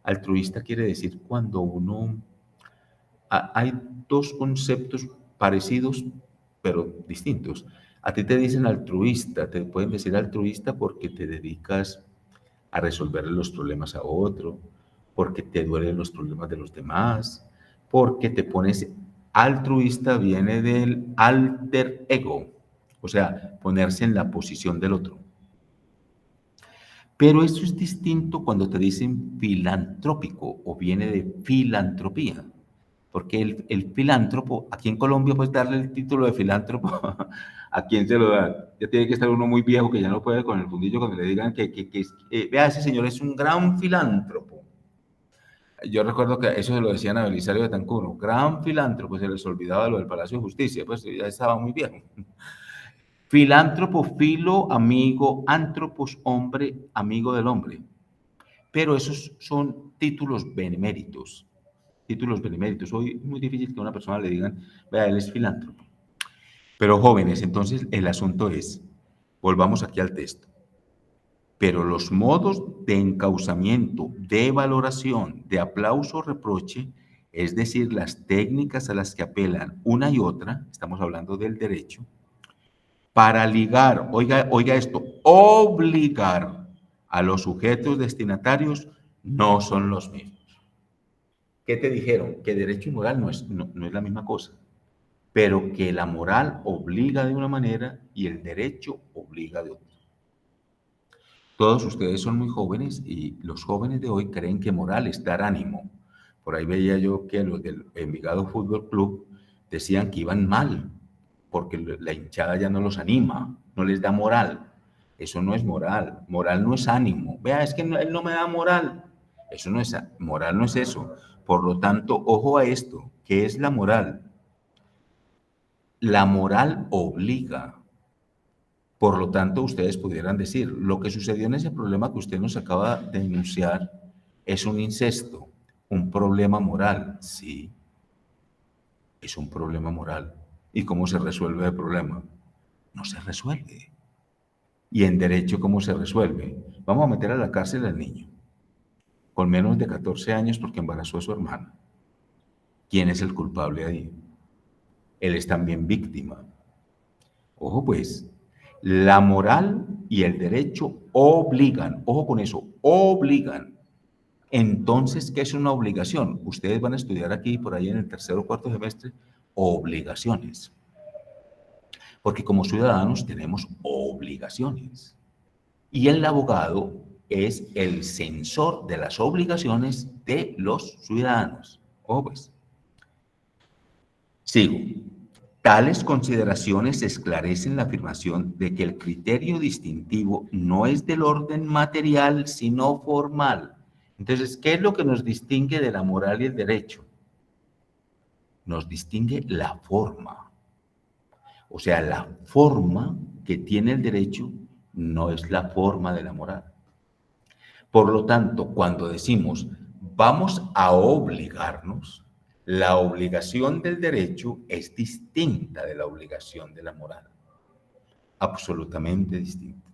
Altruista quiere decir cuando uno... Hay 2 conceptos parecidos, pero distintos. A ti te dicen altruista, te pueden decir altruista porque te dedicas a resolver los problemas a otro, porque te duelen los problemas de los demás, porque te pones altruista, viene del alter ego, o sea, ponerse en la posición del otro. Pero eso es distinto cuando te dicen filantrópico o viene de filantropía, porque el filántropo, aquí en Colombia puedes darle el título de filántropo, ¿a quién se lo da? Ya tiene que estar uno muy viejo que ya no puede con el fundillo cuando le digan vea, ese señor es un gran filántropo. Yo recuerdo que eso se lo decían a Belisario Betancur, gran filántropo, se les olvidaba lo del Palacio de Justicia, pues ya estaba muy viejo. Filántropo, filo, amigo, antropos, hombre, amigo del hombre. Pero esos son títulos beneméritos. Títulos beneméritos. Hoy es muy difícil que a una persona le digan, vea, él es filántropo. Pero jóvenes, entonces el asunto es, volvamos aquí al texto. Pero los modos de encauzamiento, de valoración, de aplauso o reproche, es decir, las técnicas a las que apelan una y otra, estamos hablando del derecho, para ligar, oiga esto, obligar a los sujetos destinatarios no son los mismos. ¿Qué te dijeron? Que derecho y moral no es la misma cosa, pero que la moral obliga de una manera y el derecho obliga de otra. Todos ustedes son muy jóvenes y los jóvenes de hoy creen que moral es dar ánimo. Por ahí veía yo que los del Envigado Fútbol Club decían que iban mal, porque la hinchada ya no los anima, no les da moral. Eso no es moral. Moral no es ánimo. Vea, es que él no me da moral. Eso no es, moral no es eso. Por lo tanto, ojo a esto. ¿Qué es la moral? La moral obliga. Por lo tanto, ustedes pudieran decir, lo que sucedió en ese problema que usted nos acaba de denunciar es un incesto, un problema moral. Sí, es un problema moral. ¿Y cómo se resuelve el problema? No se resuelve. ¿Y en derecho cómo se resuelve? Vamos a meter a la cárcel al niño, con menos de 14 años porque embarazó a su hermana. ¿Quién es el culpable ahí? Él es también víctima. Ojo pues, la moral y el derecho obligan, ojo con eso, obligan. Entonces, ¿qué es una obligación? Ustedes van a estudiar aquí, por ahí en el tercer o cuarto semestre, obligaciones. Porque como ciudadanos tenemos obligaciones. Y el abogado es el censor de las obligaciones de los ciudadanos. Ojo pues. Sigo. Tales consideraciones esclarecen la afirmación de que el criterio distintivo no es del orden material, sino formal. Entonces, ¿qué es lo que nos distingue de la moral y el derecho? Nos distingue la forma. O sea, la forma que tiene el derecho no es la forma de la moral. Por lo tanto, cuando decimos vamos a obligarnos, la obligación del derecho es distinta de la obligación de la moral. Absolutamente distinta.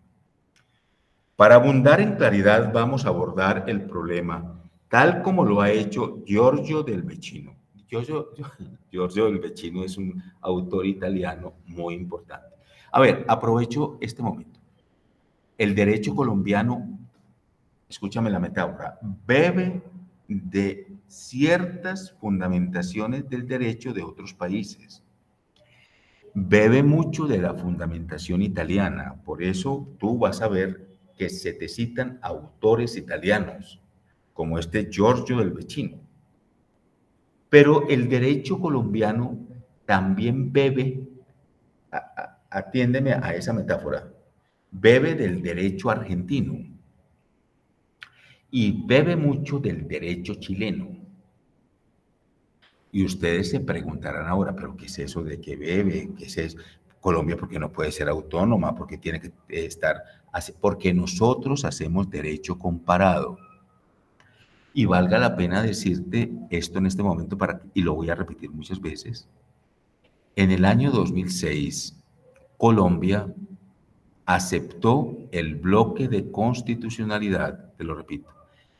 Para abundar en claridad, vamos a abordar el problema tal como lo ha hecho Giorgio del Vecchino. Giorgio del Vecchino es un autor italiano muy importante. A ver, aprovecho este momento. El derecho colombiano, escúchame la metáfora, bebe de ciertas fundamentaciones del derecho de otros países. Bebe mucho de la fundamentación italiana, por eso tú vas a ver que se te citan autores italianos, como este Giorgio del Vecchino. Pero el derecho colombiano también bebe, atiéndeme a esa metáfora, bebe del derecho argentino y bebe mucho del derecho chileno. Y ustedes se preguntarán ahora, ¿pero qué es eso de que bebe? ¿Qué es eso? Colombia, ¿por qué no puede ser autónoma? ¿Por qué tiene que estar? Porque nosotros hacemos derecho comparado. Y valga la pena decirte esto en este momento, y lo voy a repetir muchas veces. En el año 2006, Colombia aceptó el bloque de constitucionalidad, te lo repito,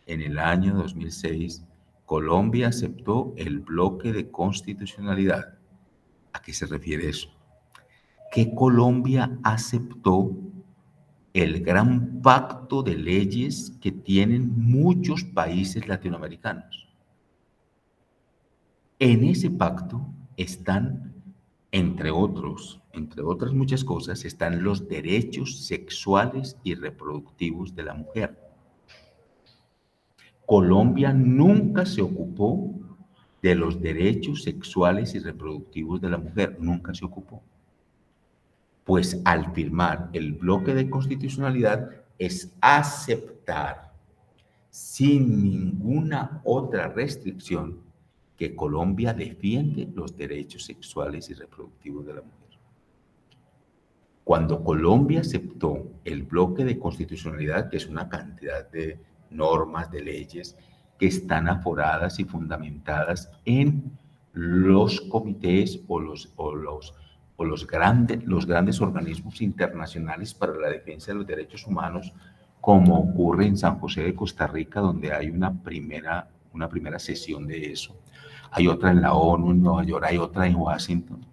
en el año 2006, Colombia aceptó el bloque de constitucionalidad. ¿A qué se refiere eso? Que Colombia aceptó el gran pacto de leyes que tienen muchos países latinoamericanos. En ese pacto están, entre otras muchas cosas, están los derechos sexuales y reproductivos de la mujer. Colombia nunca se ocupó de los derechos sexuales y reproductivos de la mujer, nunca se ocupó. Pues al firmar el bloque de constitucionalidad es aceptar sin ninguna otra restricción que Colombia defiende los derechos sexuales y reproductivos de la mujer. Cuando Colombia aceptó el bloque de constitucionalidad, que es una cantidad de normas, de leyes que están aforadas y fundamentadas en los comités o los grandes organismos internacionales para la defensa de los derechos humanos, como ocurre en San José de Costa Rica, donde hay una primera sesión de eso. Hay otra en la ONU, en Nueva York, hay otra en Washington.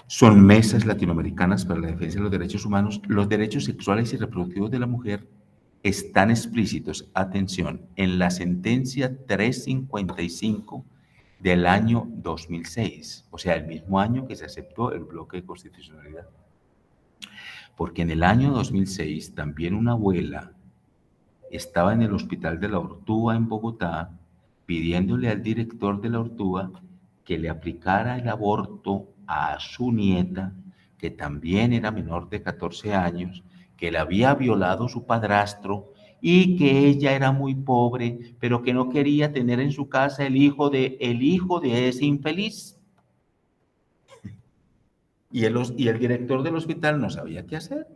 Son mesas latinoamericanas para la defensa de los derechos humanos. Los derechos sexuales y reproductivos de la mujer están explícitos, atención, en la sentencia 355 del año 2006, o sea, el mismo año que se aceptó el bloque de constitucionalidad. Porque en el año 2006 también una abuela estaba en el hospital de la Ortúa en Bogotá pidiéndole al director de la Ortúa que le aplicara el aborto a su nieta, que también era menor de 14 años, que la había violado su padrastro y que ella era muy pobre, pero que no quería tener en su casa el hijo de ese infeliz. Y el director del hospital no sabía qué hacer.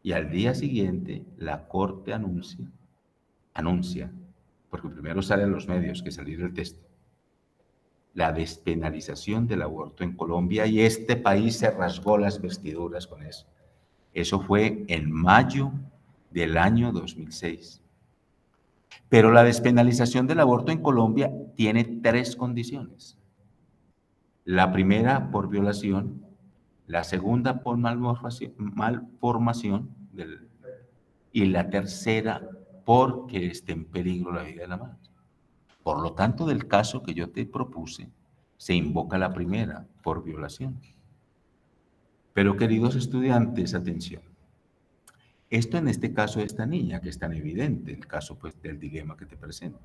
Y al día siguiente la corte anuncia, porque primero salen los medios que salió el texto, la despenalización del aborto en Colombia, y este país se rasgó las vestiduras con eso. Eso fue en mayo del año 2006. Pero la despenalización del aborto en Colombia tiene 3 condiciones. La primera por violación, la segunda por malformación y la tercera porque esté en peligro la vida de la madre. Por lo tanto, del caso que yo te propuse, se invoca la primera por violación. Pero, queridos estudiantes, atención. Esto en este caso de esta niña, que es tan evidente, el caso pues del dilema que te presento.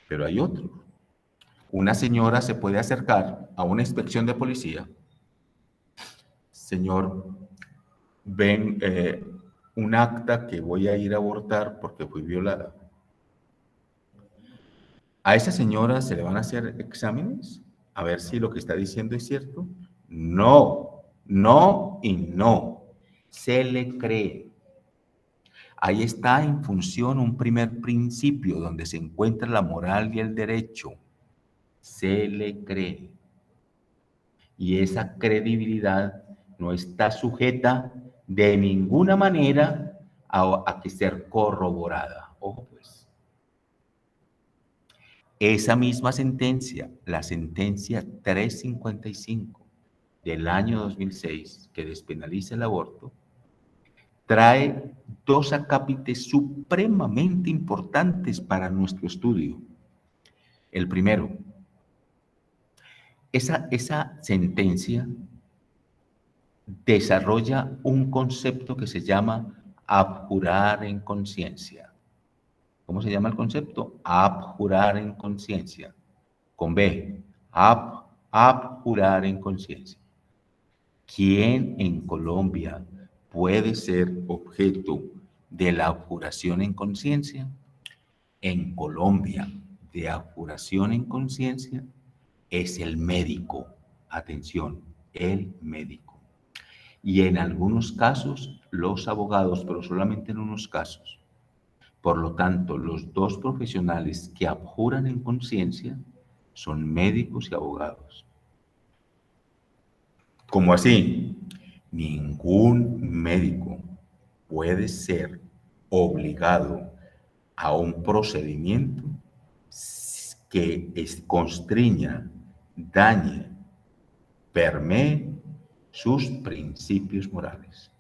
Pero hay otro. Una señora se puede acercar a una inspección de policía. Señor, ven un acta que voy a ir a abortar porque fui violada. ¿A esa señora se le van a hacer exámenes? A ver si lo que está diciendo es cierto. No, no y no. Se le cree. Ahí está en función un primer principio donde se encuentra la moral y el derecho. Se le cree. Y esa credibilidad no está sujeta de ninguna manera a que ser corroborada. Ojo pues. Esa misma sentencia, la sentencia 355 del año 2006, que despenaliza el aborto, trae 2 acápites supremamente importantes para nuestro estudio. El primero, esa sentencia desarrolla un concepto que se llama abjurar en conciencia. ¿Cómo se llama el concepto? Abjurar en conciencia. Con B, abjurar en conciencia. ¿Quién en Colombia puede ser objeto de la abjuración en conciencia? En Colombia, de abjuración en conciencia es el médico. Atención, el médico. Y en algunos casos, los abogados, pero solamente en unos casos. Por lo tanto, los 2 profesionales que abjuran en conciencia son médicos y abogados. ¿Cómo así? Ningún médico puede ser obligado a un procedimiento que constriña, dañe, permee sus principios morales.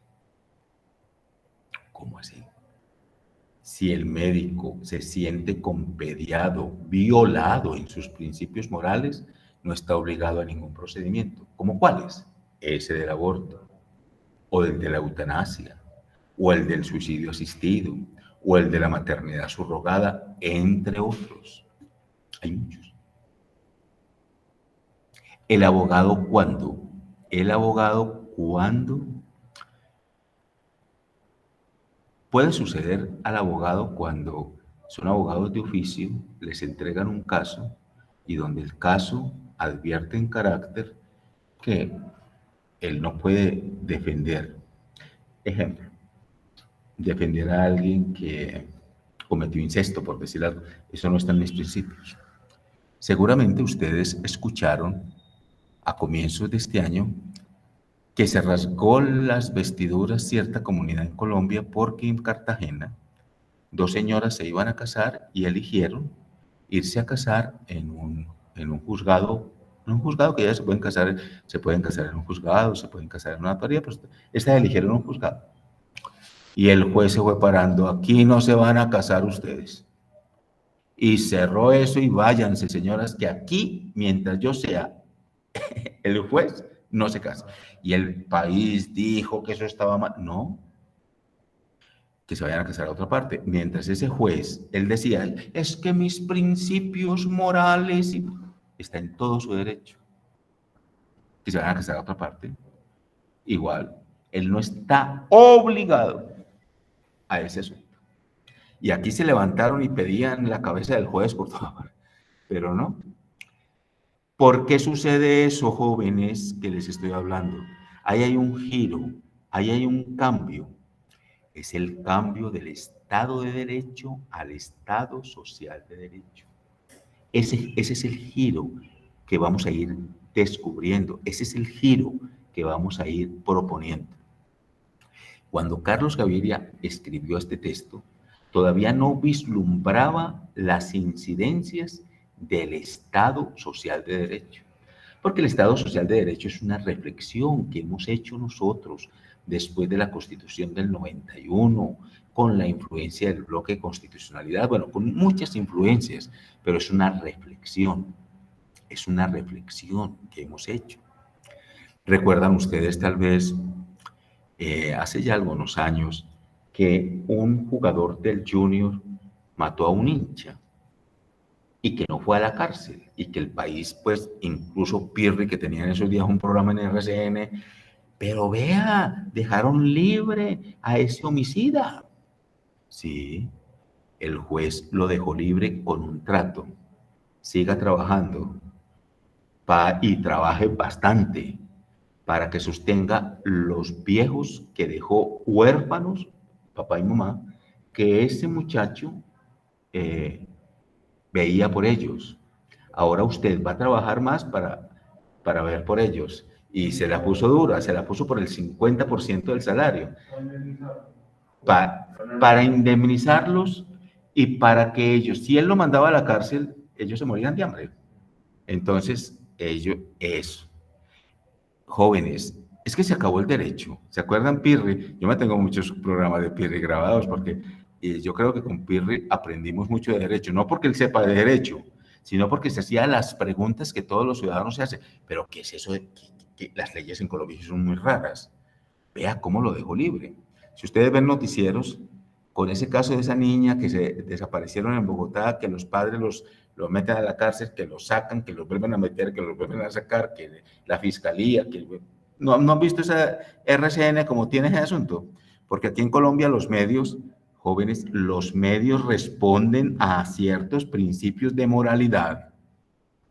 ¿Cómo así? Si el médico se siente compelido, violado en sus principios morales, no está obligado a ningún procedimiento. ¿Cómo cuáles? Ese del aborto, o el de la eutanasia, o el del suicidio asistido, o el de la maternidad subrogada, entre otros. Hay muchos. ¿El abogado cuándo? El abogado cuando puede suceder al abogado cuando son abogados de oficio, les entregan un caso y donde el caso advierte en carácter que él no puede defender. Ejemplo, defender a alguien que cometió incesto, por decir algo. Eso no está en mis principios. Seguramente ustedes escucharon a comienzos de este año que se rasgó las vestiduras cierta comunidad en Colombia porque en Cartagena 2 señoras se iban a casar y eligieron irse a casar en un juzgado, que ya se pueden casar en un juzgado, se pueden casar en una notaría, pues estas eligieron un juzgado. Y el juez se fue parando, aquí no se van a casar ustedes. Y cerró eso y váyanse, señoras, que aquí, mientras yo sea el juez, no se casa. Y el país dijo que eso estaba mal. No, que se vayan a casar a otra parte. Mientras ese juez, él decía, es que mis principios morales, está en todo su derecho. Que se vayan a casar a otra parte. Igual, él no está obligado a ese asunto. Y aquí se levantaron y pedían la cabeza del juez, por favor, pero no. ¿Por qué sucede eso, jóvenes, que les estoy hablando? Ahí hay un giro, ahí hay un cambio. Es el cambio del Estado de Derecho al Estado Social de Derecho. Ese es el giro que vamos a ir descubriendo, ese es el giro que vamos a ir proponiendo. Cuando Carlos Gaviria escribió este texto, todavía no vislumbraba las incidencias del Estado Social de Derecho. Porque el Estado Social de Derecho es una reflexión que hemos hecho nosotros después de la Constitución del 91, con la influencia del bloque de constitucionalidad, bueno, con muchas influencias, pero es una reflexión que hemos hecho. Recuerdan ustedes tal vez, hace ya algunos años, que un jugador del Junior mató a un hincha y que no fue a la cárcel y que el país, pues, incluso Pirri, que tenía en esos días un programa en RCN, pero vea, dejaron libre a ese homicida. Sí, el juez lo dejó libre con un trato. Siga trabajando y trabaje bastante para que sostenga los viejos que dejó huérfanos, papá y mamá, que ese muchacho veía por ellos. Ahora usted va a trabajar más para ver por ellos. Y se la puso dura, se la puso por el 50% del salario. Para indemnizarlos y para que ellos, si él lo mandaba a la cárcel, ellos se morían de hambre. Entonces, eso. Jóvenes, es que se acabó el derecho. ¿Se acuerdan Pirri? Yo me tengo muchos programas de Pirri grabados porque yo creo que con Pirri aprendimos mucho de derecho. No porque él sepa de derecho, sino porque se hacía las preguntas que todos los ciudadanos se hacen. Pero ¿qué es eso de que las leyes en Colombia son muy raras? Vea cómo lo dejó libre. Si ustedes ven noticieros, con ese caso de esa niña que se desaparecieron en Bogotá, que los padres los meten a la cárcel, que los sacan, que los vuelven a meter, que los vuelven a sacar, que la fiscalía, que ¿no han visto esa RCN como tiene ese asunto? Porque aquí en Colombia los medios, jóvenes, los medios responden a ciertos principios de moralidad.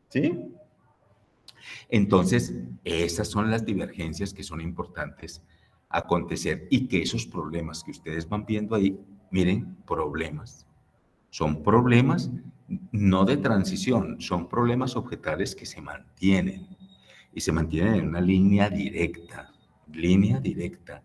¿Sí? Entonces, esas son las divergencias que son importantes acontecer y que esos problemas que ustedes van viendo ahí, miren, problemas. Son problemas no de transición, son problemas objetales que se mantienen y se mantienen en una línea directa. ¿Línea directa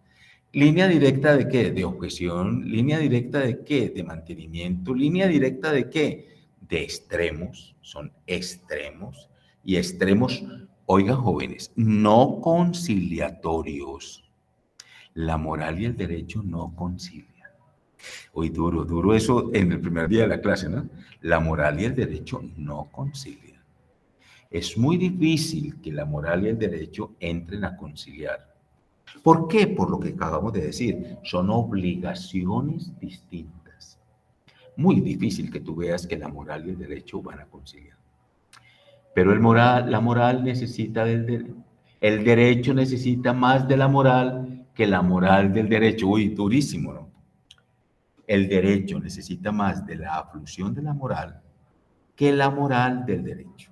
de qué? De objeción. ¿Línea directa de qué? De mantenimiento. ¿Línea directa de qué? De extremos. Son extremos. Y extremos, oigan jóvenes, no conciliatorios. La moral y el derecho no concilian. Hoy duro eso en el primer día de la clase, ¿no? La moral y el derecho no concilian. Es muy difícil que la moral y el derecho entren a conciliar. ¿Por qué? Por lo que acabamos de decir, son obligaciones distintas. Muy difícil que tú veas que la moral y el derecho van a conciliar. Pero la moral necesita del derecho. El derecho necesita más de la moral que la moral del derecho. Uy, durísimo, ¿no? El derecho necesita más de la aflusión de la moral que la moral del derecho.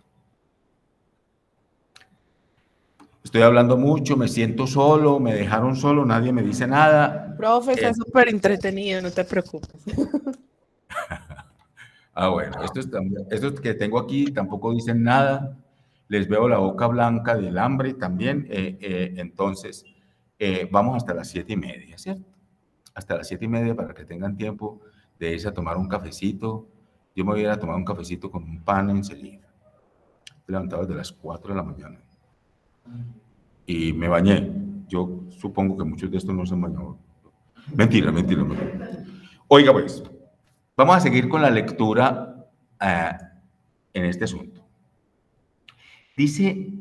Estoy hablando mucho, me siento solo, me dejaron solo, nadie me dice nada. Profe, está súper entretenido, no te preocupes. Bueno, estos que tengo aquí tampoco dicen nada. Les veo la boca blanca del hambre también. Entonces, vamos hasta las 7:30, ¿cierto? Hasta las 7:30 para que tengan tiempo de irse a tomar un cafecito. Yo me voy a ir a tomar un cafecito con un pan enseguida. Estoy levantado desde las 4 de la mañana. Y me bañé. Yo supongo que muchos de estos no se han bañado. Mentira. Oiga, pues, vamos a seguir con la lectura en este asunto. Dice,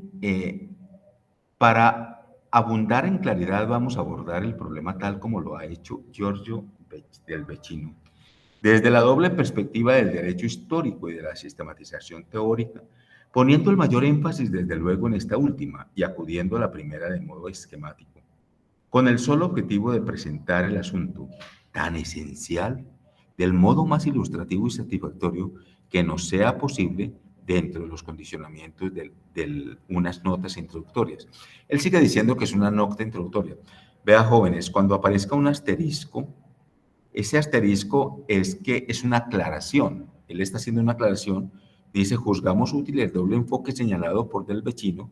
para abundar en claridad vamos a abordar el problema tal como lo ha hecho Giorgio del Vecchino, desde la doble perspectiva del derecho histórico y de la sistematización teórica, poniendo el mayor énfasis desde luego en esta última y acudiendo a la primera de modo esquemático, con el solo objetivo de presentar el asunto tan esencial del modo más ilustrativo y satisfactorio que nos sea posible dentro de los condicionamientos de unas notas introductorias. Él sigue diciendo que es una nota introductoria. Vea, jóvenes, cuando aparezca un asterisco, ese asterisco es una aclaración. Él está haciendo una aclaración, dice, juzgamos útil el doble enfoque señalado por Del Vecchino,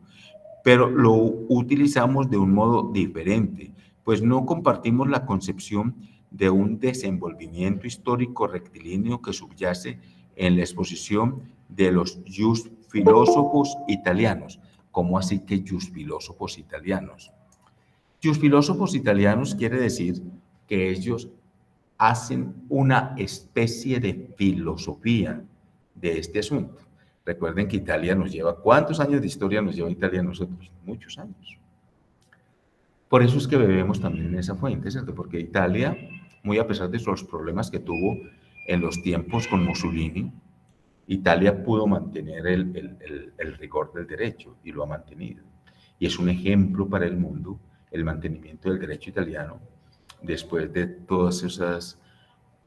pero lo utilizamos de un modo diferente, pues no compartimos la concepción de un desenvolvimiento histórico rectilíneo que subyace en la exposición de los jus filósofos italianos. ¿Cómo así que jus filósofos italianos? Jus filósofos italianos quiere decir que ellos hacen una especie de filosofía de este asunto. Recuerden que Italia nos lleva, ¿cuántos años de historia nos lleva Italia a nosotros? Muchos años. Por eso es que bebemos también en esa fuente, ¿cierto? Porque Italia, muy a pesar de los problemas que tuvo en los tiempos con Mussolini, Italia pudo mantener el rigor del derecho y lo ha mantenido. Y es un ejemplo para el mundo el mantenimiento del derecho italiano después de todas esas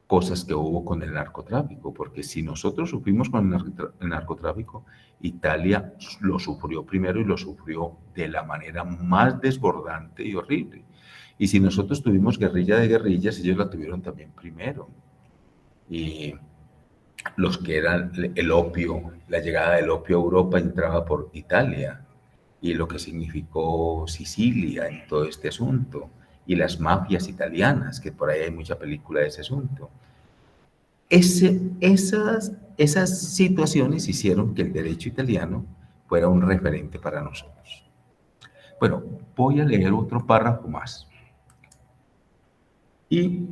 cosas que hubo con el narcotráfico, porque si nosotros sufrimos con el narcotráfico, Italia lo sufrió primero y lo sufrió de la manera más desbordante y horrible. Y si nosotros tuvimos guerrilla de guerrillas, ellos la tuvieron también primero. Y los que eran el opio, la llegada del opio a Europa entraba por Italia, y lo que significó Sicilia en todo este asunto, y las mafias italianas, que por ahí hay mucha película de ese asunto. Esas situaciones hicieron que el derecho italiano fuera un referente para nosotros. Bueno, voy a leer otro párrafo más. Y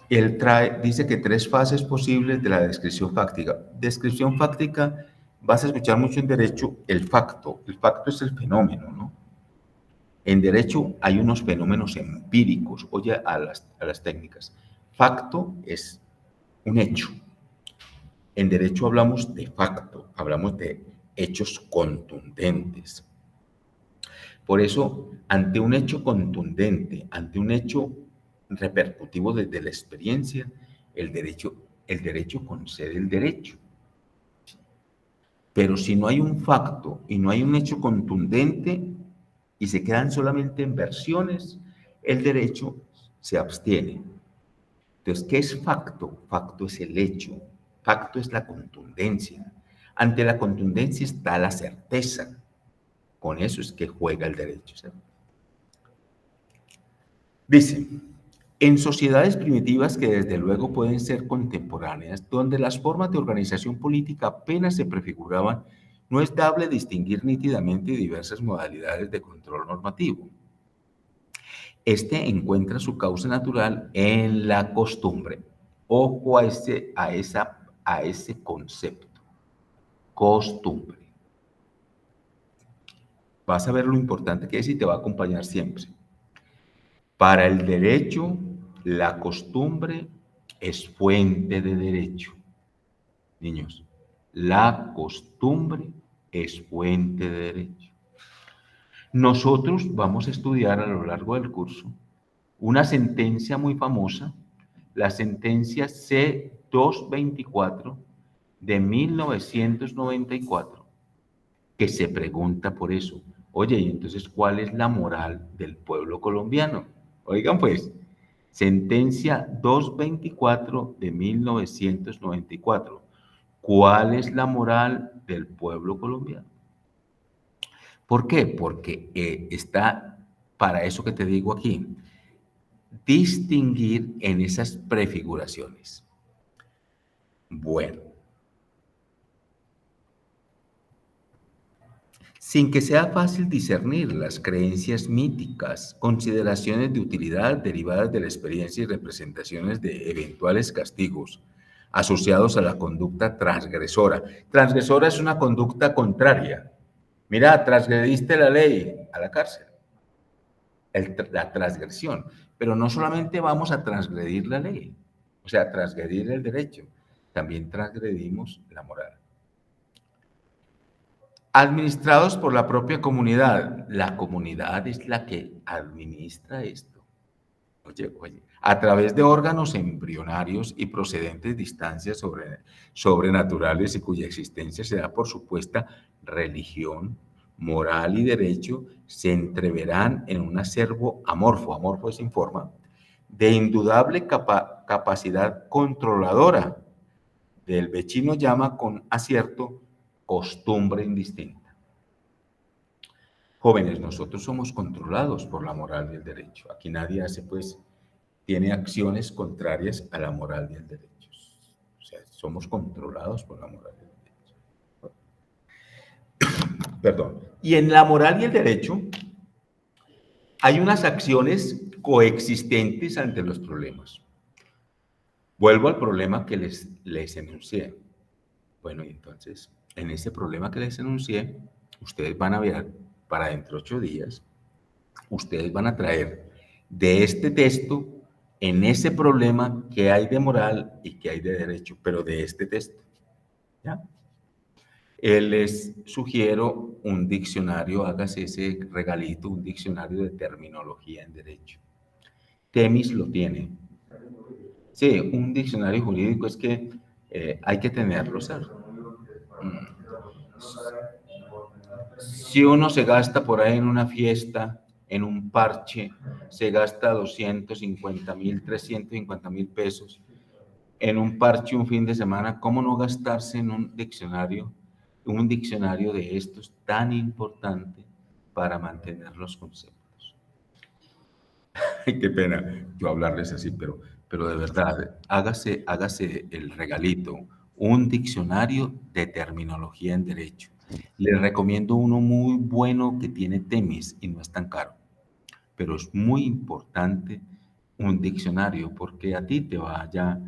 él dice que 3 fases posibles de la descripción fáctica. Descripción fáctica, vas a escuchar mucho en derecho el facto. El facto es el fenómeno, ¿no? En derecho hay unos fenómenos empíricos. Oye a las técnicas. Facto es un hecho. En derecho hablamos de facto, hablamos de hechos contundentes. Por eso, ante un hecho contundente, ante un hecho repercutivo desde la experiencia, el derecho concede el derecho. Pero si no hay un facto y no hay un hecho contundente y se quedan solamente en versiones, el derecho se abstiene. Entonces, ¿qué es facto? Facto es el hecho, facto es la contundencia. Ante la contundencia está la certeza. Con eso es que juega el derecho, ¿sí? Dice, en sociedades primitivas que desde luego pueden ser contemporáneas, donde las formas de organización política apenas se prefiguraban, no es dable distinguir nítidamente diversas modalidades de control normativo. Este encuentra su causa natural en la costumbre. Ojo a ese concepto, costumbre. Vas a ver lo importante que es y te va a acompañar siempre. Para el derecho, la costumbre es fuente de derecho. Niños, la costumbre es fuente de derecho. Nosotros vamos a estudiar a lo largo del curso una sentencia muy famosa, la sentencia C-224 de 1994, que se pregunta por eso. Oye, y entonces, ¿cuál es la moral del pueblo colombiano? Oigan pues, sentencia 224 de 1994. ¿Cuál es la moral del pueblo colombiano? ¿Por qué? Porque está para eso que te digo aquí, distinguir en esas prefiguraciones. Bueno. sin que sea fácil discernir las creencias míticas, consideraciones de utilidad derivadas de la experiencia y representaciones de eventuales castigos asociados a la conducta transgresora. Transgresora es una conducta contraria. Mira, transgrediste la ley, a la cárcel. La transgresión. Pero no solamente vamos a transgredir la ley, o sea, transgredir el derecho, también transgredimos la moral. Administrados por la propia comunidad. La comunidad es la que administra esto. Oye, a través de órganos embrionarios y procedentes de instancias sobrenaturales y cuya existencia se da por supuesta religión, moral y derecho, se entreverán en un acervo amorfo es informa, de indudable capacidad controladora. Del vecino llama con acierto costumbre indistinta. Jóvenes, nosotros somos controlados por la moral y el derecho. Aquí nadie tiene acciones contrarias a la moral y el derecho. O sea, somos controlados por la moral y el derecho. Perdón. Y en la moral y el derecho hay unas acciones coexistentes ante los problemas. Vuelvo al problema que les enuncié. Bueno, y entonces, en ese problema que les enuncié, ustedes van a ver, para dentro de 8 días, ustedes van a traer de este texto, en ese problema que hay de moral y que hay de derecho, pero de este texto, ¿ya? Les sugiero un diccionario, hágase ese regalito, un diccionario de terminología en derecho. Temis lo tiene. Sí, un diccionario jurídico es que hay que tenerlo, ¿sabes? Si uno se gasta por ahí en una fiesta, en un parche, se gasta 250,000, 350,000 pesos en un parche un fin de semana, ¿cómo no gastarse en un diccionario de estos tan importante para mantener los conceptos? Qué pena yo hablarles así, pero de verdad, hágase el regalito, un diccionario de terminología en derecho. Les recomiendo uno muy bueno que tiene Temis y no es tan caro, pero es muy importante un diccionario porque a ti te vaya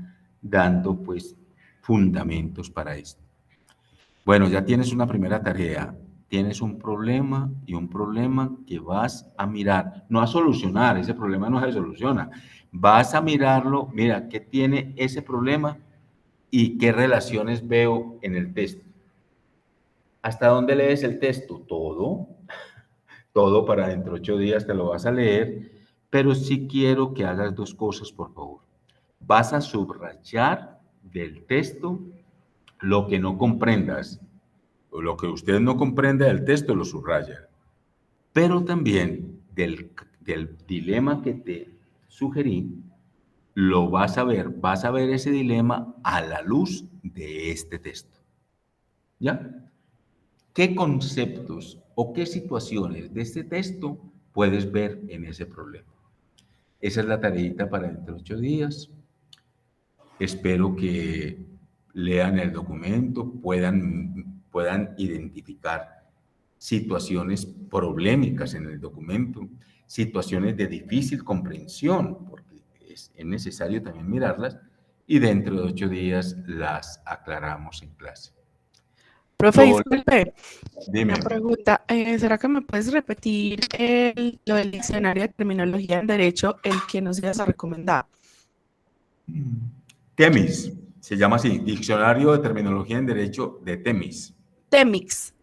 dando pues fundamentos para esto. Bueno, ya tienes una primera tarea, tienes un problema y un problema que vas a mirar, no a solucionar, ese problema no se soluciona, vas a mirarlo, mira, ¿qué tiene ese problema y qué relaciones veo en el texto? ¿Hasta dónde lees el texto? Todo para dentro de 8 días te lo vas a leer, pero sí quiero que hagas 2 cosas, por favor. Vas a subrayar del texto lo que no comprendas, o lo que usted no comprenda del texto lo subraya, pero también del dilema que te sugerí, lo vas a ver ese dilema a la luz de este texto, ¿ya? ¿Qué conceptos o qué situaciones de este texto puedes ver en ese problema? Esa es la tareita para dentro de 8 días. Espero que lean el documento, puedan identificar situaciones problemáticas en el documento, situaciones de difícil comprensión, porque es necesario también mirarlas, y dentro de 8 días las aclaramos en clase. Profe, disculpe. Dime. Una pregunta. ¿Será que me puedes repetir lo del diccionario de terminología en derecho, el que nos ibas a recomendar? Temis, se llama así, Diccionario de Terminología en Derecho de Temis. Temix.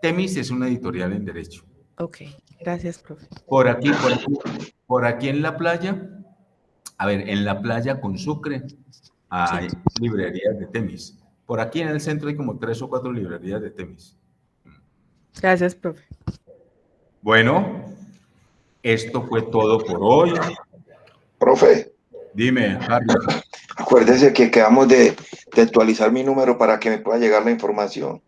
Temis es una editorial en derecho. Ok, gracias, profe. Por aquí en la playa, a ver, en la playa con Sucre hay librerías de Temis. Por aquí en el centro hay como 3 o 4 librerías de Temis. Gracias, profe. Bueno, esto fue todo por hoy. Profe. Dime, Harry. Acuérdese que quedamos de actualizar mi número para que me pueda llegar la información.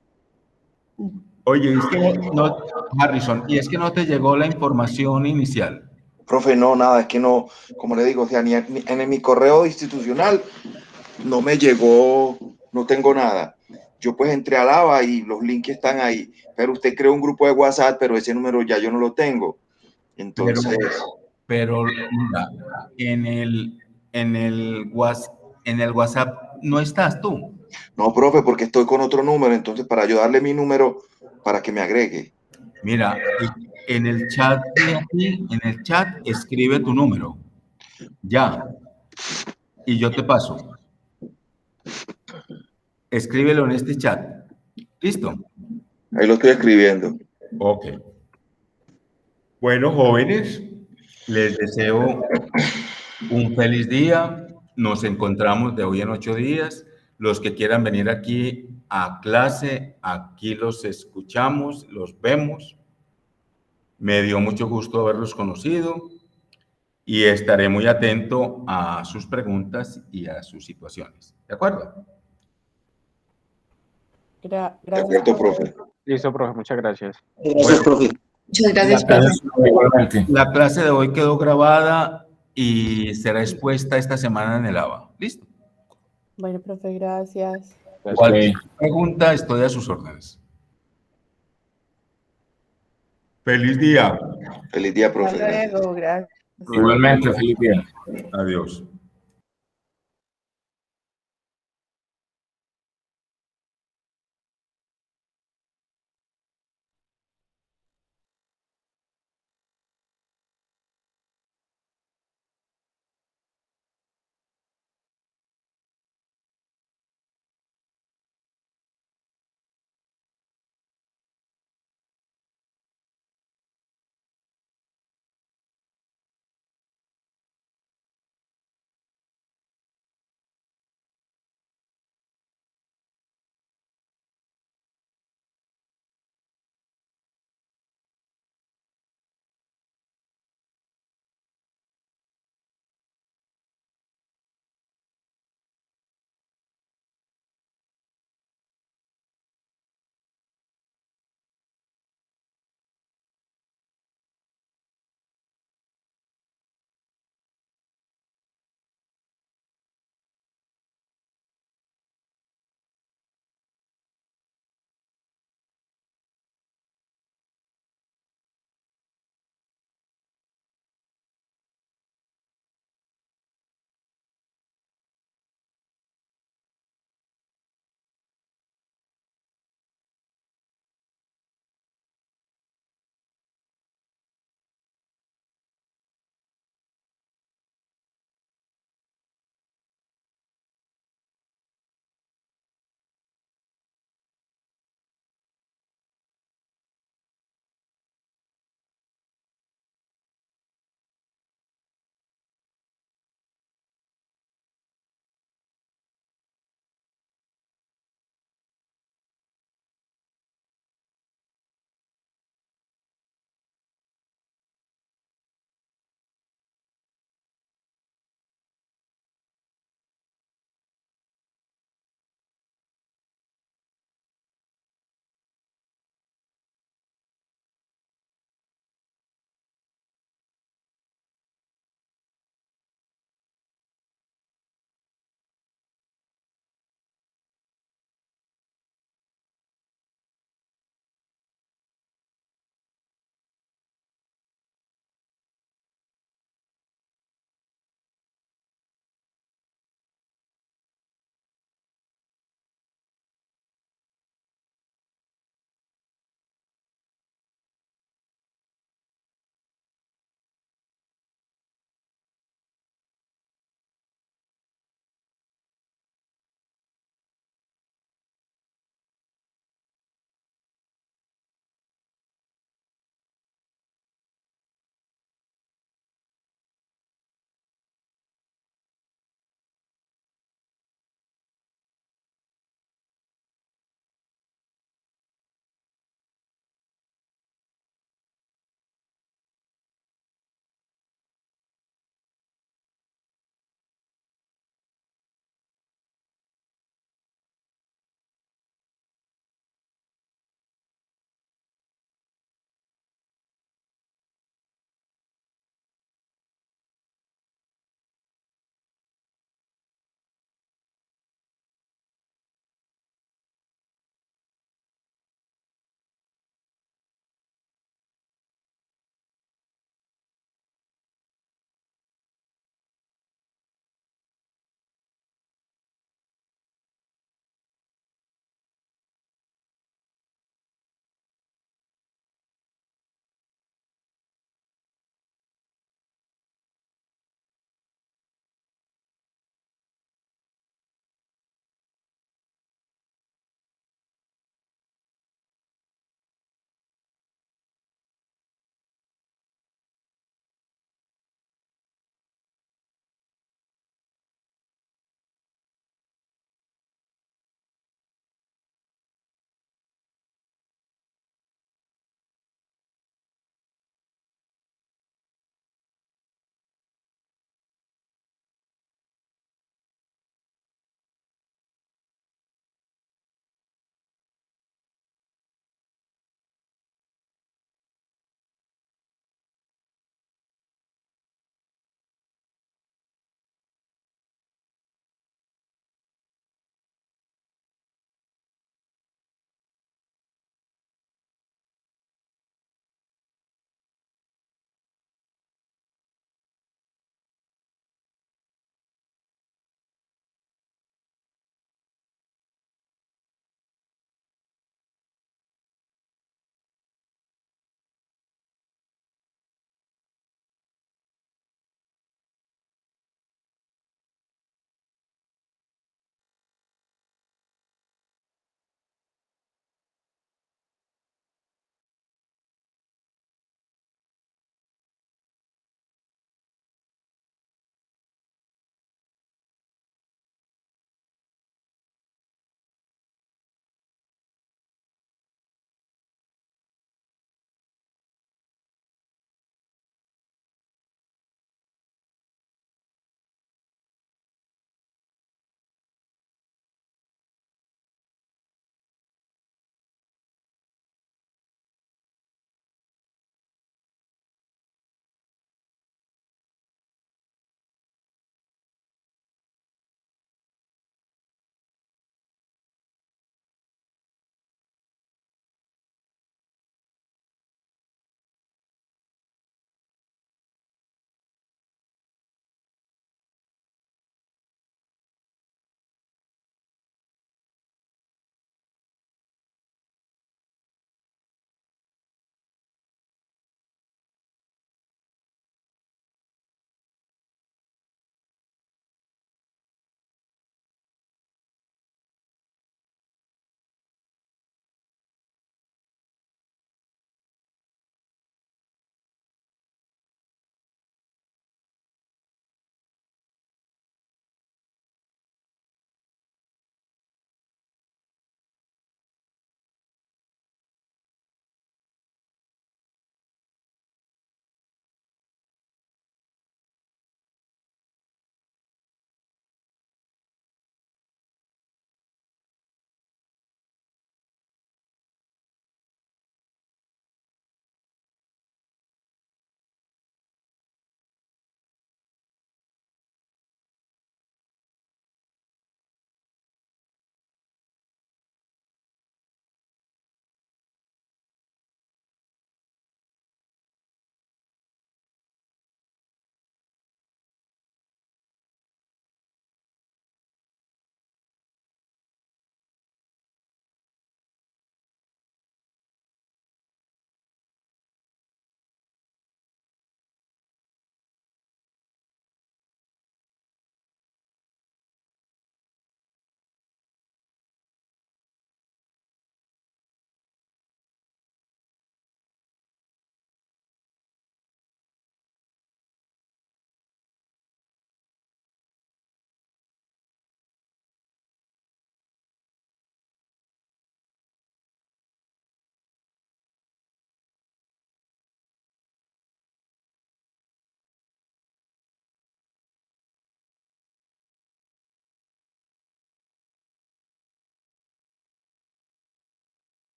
Oye, es que no, Harrison, y es que no te llegó la información inicial. Profe, no, nada, es que no, como le digo, o sea, ni en mi correo institucional no me llegó, no tengo nada. yo pues entré a Lava y los links están ahí, pero usted creó un grupo de WhatsApp, pero ese número ya yo no lo tengo. Entonces... Pero mira, en el WhatsApp no estás tú. No, profe, porque estoy con otro número, entonces para yo darle mi número para que me agregue. Mira, en el chat de aquí, en el chat, escribe tu número. Ya. Y yo te paso. Escríbelo en este chat. ¿Listo? Ahí lo estoy escribiendo. Ok. Bueno, jóvenes, les deseo un feliz día. Nos encontramos de hoy en 8 días. Los que quieran venir aquí a clase, aquí los escuchamos, los vemos. Me dio mucho gusto haberlos conocido y estaré muy atento a sus preguntas y a sus situaciones. ¿De acuerdo? Gracias. De acuerdo, profe. Listo, profe, muchas gracias. Gracias, profe. Muchas gracias, profe. Igualmente. La clase de hoy quedó grabada y será expuesta esta semana en el ABA. ¿Listo? Bueno, profe, gracias. Cualquier pregunta, estoy a sus órdenes. Feliz día. Feliz día, Hasta profe. luego, gracias. Igualmente, feliz día. Adiós.